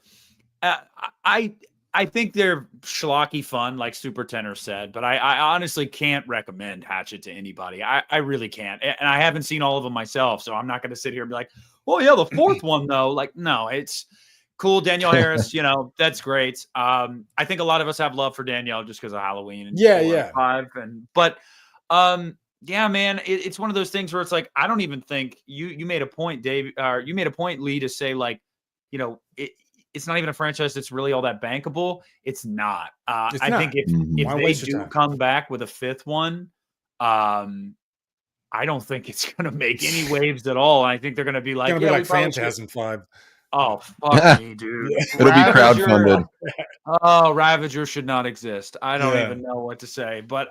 Speaker 2: I think they're schlocky fun, like Super Tenor said, but I honestly can't recommend Hatchet to anybody. I really can't. And I haven't seen all of them myself, so I'm not going to sit here and be like, oh, yeah, the 4th one, though. Like, no, it's cool. Danielle Harris, that's great. I think a lot of us have love for Danielle just because of Halloween. And 4 and 5. But, yeah, man, it's one of those things where it's like, I don't even think you made a point, Dave, or you made a point, Lee, to say, like, it's not even a franchise that's really all that bankable. It's not. I think if they do come back with a 5th one, I don't think it's going to make any waves at all. I think they're going to be like,
Speaker 3: Phantasm 5.
Speaker 2: Oh, fuck me, dude.
Speaker 1: It'll be crowdfunded.
Speaker 2: Oh, Ravager should not exist. I don't even know what to say. But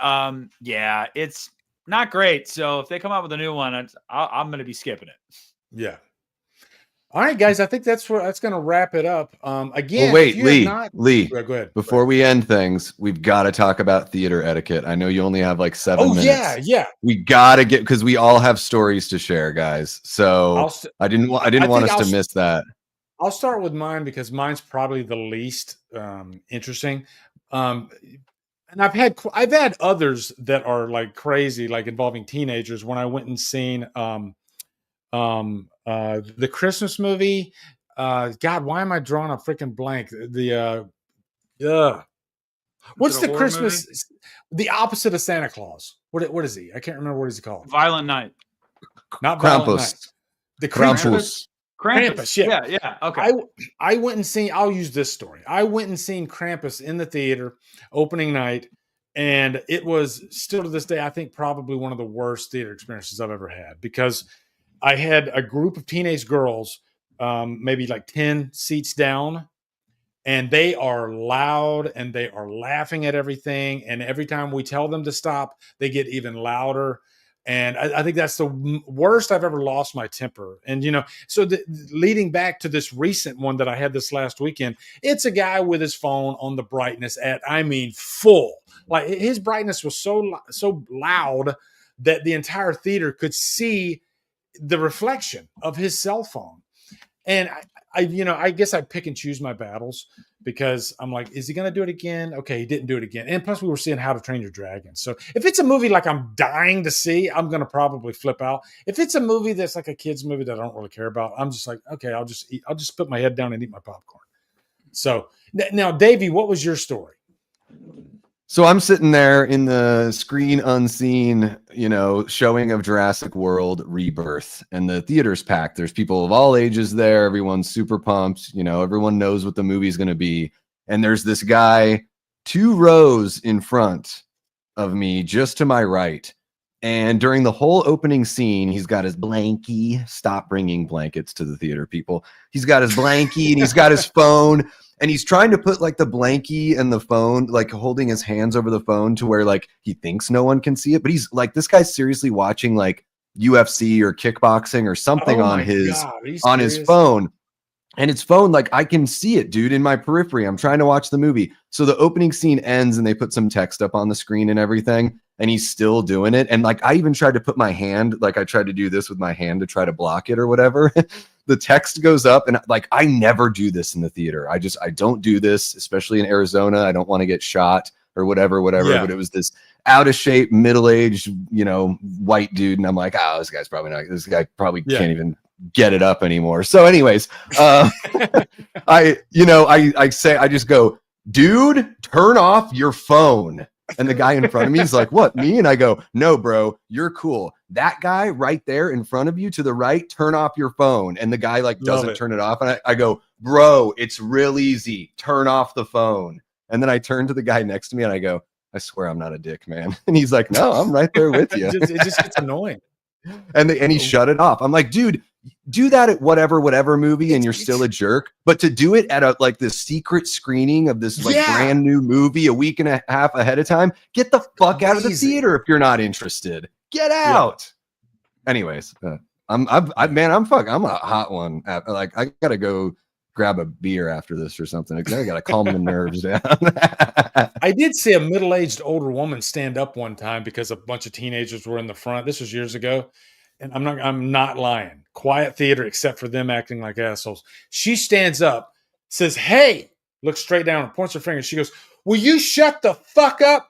Speaker 2: yeah, it's not great. So if they come out with a new one, I'm going to be skipping it.
Speaker 3: Yeah. All right, guys. I think that's going to wrap it up. Again,
Speaker 1: well, wait, Lee.
Speaker 3: Go ahead.
Speaker 1: Before we end things, we've got to talk about theater etiquette. I know you only have like 7 minutes.
Speaker 3: Yeah.
Speaker 1: We got to get, because we all have stories to share, guys. So I didn't want us to miss that.
Speaker 3: I'll start with mine because mine's probably the least interesting. And I've had others that are like crazy, like involving teenagers. When I went and seen the Christmas movie, God, why am I drawing a freaking blank? What's the Christmas movie? The opposite of Santa Claus? What is he? I can't remember what is he called.
Speaker 2: Violent Night.
Speaker 3: Not Violent Night. The
Speaker 1: Krampus.
Speaker 2: Krampus. Yeah. Okay.
Speaker 3: I went and seen. I'll use this story. I went and seen Krampus in the theater opening night, and it was still to this day, I think, probably one of the worst theater experiences I've ever had, because I had a group of teenage girls, maybe like 10 seats down, and they are loud and they are laughing at everything. And every time we tell them to stop, they get even louder. And I think that's the worst I've ever lost my temper. And, so leading back to this recent one that I had this last weekend, it's a guy with his phone on the brightness at, full. Like his brightness was so loud that the entire theater could see the reflection of his cell phone. And I guess I pick and choose my battles, because I'm like, is he going to do it again? Okay, he didn't do it again. And plus we were seeing How to Train Your Dragon. So if it's a movie like I'm dying to see, I'm going to probably flip out. If it's a movie that's like a kid's movie that I don't really care about, I'm just like, okay, I'll just put my head down and eat my popcorn. So now, Davey, what was your story?
Speaker 1: So I'm sitting there in the screen unseen, showing of Jurassic World Rebirth, and the theater's packed. There's people of all ages there. Everyone's super pumped. Everyone knows what the movie's going to be. And there's this guy 2 rows in front of me, just to my right. And during the whole opening scene, he's got his blankie. Stop bringing blankets to the theater, people. He's got his blankie and he's got his phone. And he's trying to put like the blankie and the phone, like holding his hands over the phone to where like he thinks no one can see it. But he's like, this guy's seriously watching like UFC or kickboxing or something on his phone. And his phone, like I can see it, dude, in my periphery. I'm trying to watch the movie. So the opening scene ends and they put some text up on the screen and everything. And he's still doing it. And like I even tried to put my hand, like I tried to do this with my hand to try to block it or whatever. The text goes up, and like I never do this in the theater. I don't do this, especially in Arizona. I don't want to get shot or whatever. Yeah. But it was this out of shape, middle-aged, white dude, and I'm like, this guy's probably not. This guy probably can't even get it up anymore. So, anyways, I just go, dude, turn off your phone. And the guy in front of me is like, what, me? And I go, no, bro, you're cool. That guy right there in front of you to the right, turn off your phone. And the guy like doesn't turn it off. And I go, bro, it's real easy. Turn off the phone. And then I turn to the guy next to me and I go, I swear I'm not a dick, man. And he's like, no, I'm right there with you.
Speaker 3: It just gets annoying.
Speaker 1: And he shut it off. I'm like, dude, do that at whatever movie and you're still a jerk, but to do it at a like this secret screening of this like brand new movie a week and a half ahead of time, get the fuck out of the theater if you're not interested. Get out. Anyways, I'm a hot one. Like I gotta go grab a beer after this or something. I gotta calm the nerves down.
Speaker 3: I did see a middle-aged older woman stand up one time because a bunch of teenagers were in the front. This was years ago. And I'm not lying. Quiet theater, except for them acting like assholes. She stands up, says, "Hey," looks straight down and points her finger. She goes, "Will you shut the fuck up?"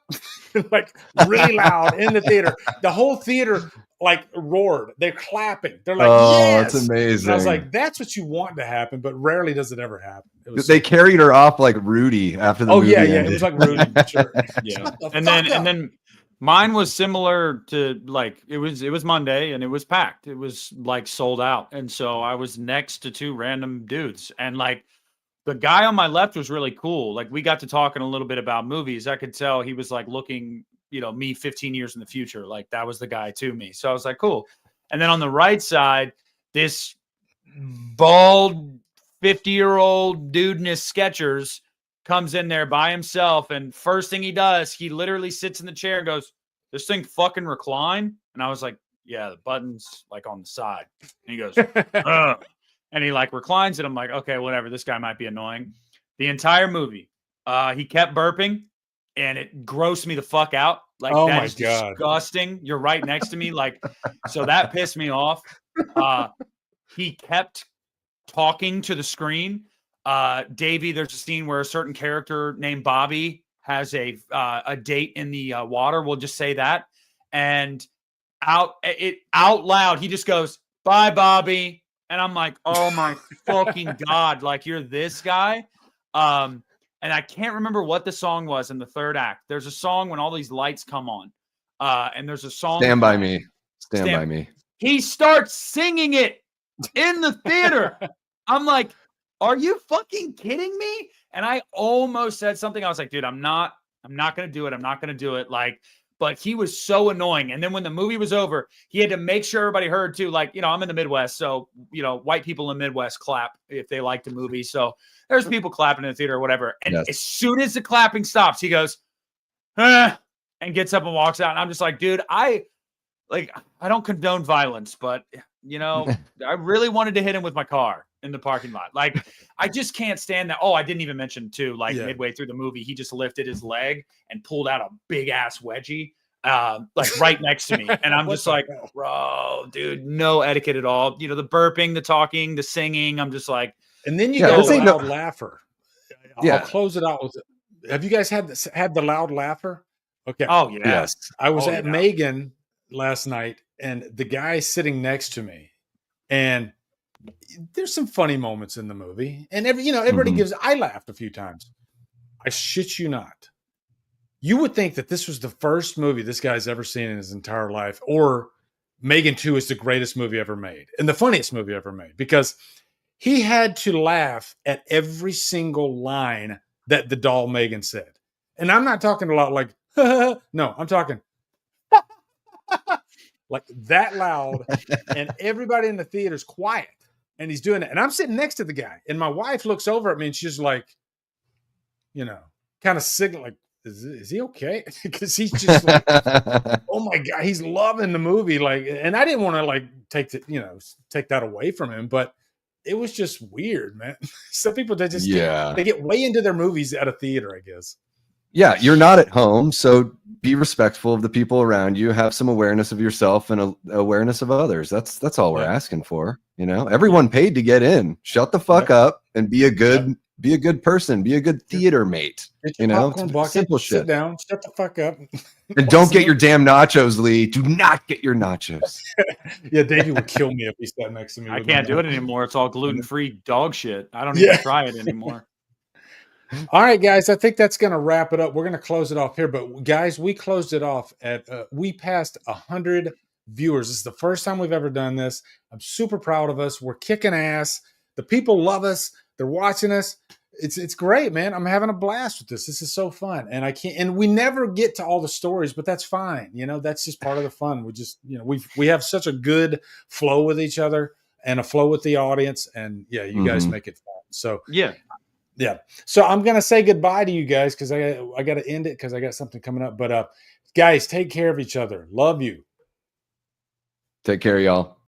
Speaker 3: Like really loud in the theater. The whole theater like roared. They're clapping. They're like, "Yes!"
Speaker 1: That's amazing.
Speaker 3: And I was like, that's what you want to happen, but rarely does it ever happen.
Speaker 1: They carried her off like Rudy after the movie ended.
Speaker 3: It was like Rudy. Sure.
Speaker 2: Yeah. And then mine was similar to like it was Monday and it was packed. It was like sold out. And so I was next to two random dudes. And like the guy on my left was really cool. Like we got to talking a little bit about movies. I could tell he was like looking, me 15 years in the future. Like that was the guy to me. So I was like, cool. And then on the right side, this bald 50-year-old dude in his Skechers comes in there by himself, and first thing he does, he literally sits in the chair and goes, "This thing fucking recline?" And I was like, "Yeah, the button's like on the side." And he goes, "Ugh." And he like reclines it. I'm like, okay, whatever. This guy might be annoying. The entire movie, he kept burping, and it grossed me the fuck out. Like,
Speaker 3: oh
Speaker 2: that
Speaker 3: my
Speaker 2: is
Speaker 3: God.
Speaker 2: disgusting. You're right next to me. Like, so that pissed me off. He kept talking to the screen. Davey, there's a scene where a certain character named Bobby has a date in the water. We'll just say that. And out loud, he just goes, "Bye, Bobby." And I'm like, oh my fucking God, like you're this guy. And I can't remember what the song was in the third act. There's a song when all these lights come on. And there's a song.
Speaker 1: Stand by Me. Stand by Me.
Speaker 2: He starts singing it in the theater. I'm like, are you fucking kidding me? And I almost said something. I was like, dude, I'm not going to do it. I'm not going to do it. Like, but he was so annoying. And then when the movie was over, he had to make sure everybody heard too. Like, I'm in the Midwest. So, white people in the Midwest clap if they like the movie. So there's people clapping in the theater or whatever. And as soon as the clapping stops, he goes, and gets up and walks out. And I'm just like, dude, I don't condone violence, but I really wanted to hit him with my car in the parking lot. Like, I just can't stand that. Oh, I didn't even mention too, like midway through the movie, he just lifted his leg and pulled out a big ass wedgie, like right next to me. And I'm just like, bro, dude, no etiquette at all. The burping, the talking, the singing. I'm just like,
Speaker 3: and then you got the loud laugher. I'll close it out with it. Have you guys had the loud laugher? Okay.
Speaker 2: Oh yeah.
Speaker 3: Yes. I was at Megan last night, and the guy sitting next to me, and there's some funny moments in the movie, and everybody gives. I laughed a few times. I shit you not. You would think that this was the first movie this guy's ever seen in his entire life, or Megan 2 is the greatest movie ever made and the funniest movie ever made, because he had to laugh at every single line that the doll Megan said. And I'm not talking a lot like, no, I'm talking like that loud, and everybody in the theater's quiet. And he's doing it. And I'm sitting next to the guy. And my wife looks over at me and she's like, kind of signal, like, is he okay? Because he's just like, oh my God, he's loving the movie. Like, and I didn't want to like take that away from him, but it was just weird, man. Some people, they get way into their movies at a theater, I guess.
Speaker 1: Yeah, you're not at home, so be respectful of the people around you. Have some awareness of yourself and awareness of others. That's all we're asking for. Everyone paid to get in. Shut the fuck up and be a good person. Be a good theater mate. Simple shit.
Speaker 3: Sit down. Shut the fuck up.
Speaker 1: And don't get your damn nachos, Lee. Do not get your nachos.
Speaker 3: Yeah, Davey would kill me if he sat next to me.
Speaker 2: I can't do it anymore. It's all gluten-free dog shit. I don't even try it anymore.
Speaker 3: All right, guys, I think that's going to wrap it up. We're going to close it off here. But, guys, we closed it off at we passed 100 viewers. This is the first time we've ever done this. I'm super proud of us. We're kicking ass. The people love us. They're watching us. It's great, man. I'm having a blast with this. This is so fun. And we never get to all the stories, but that's fine. That's just part of the fun. We just, we have such a good flow with each other. and a flow with the audience. And yeah, you guys make it fun. So
Speaker 2: yeah.
Speaker 3: So I'm gonna say goodbye to you guys because I got to end it because I got something coming up. But guys, take care of each other. Love you.
Speaker 1: Take care, y'all.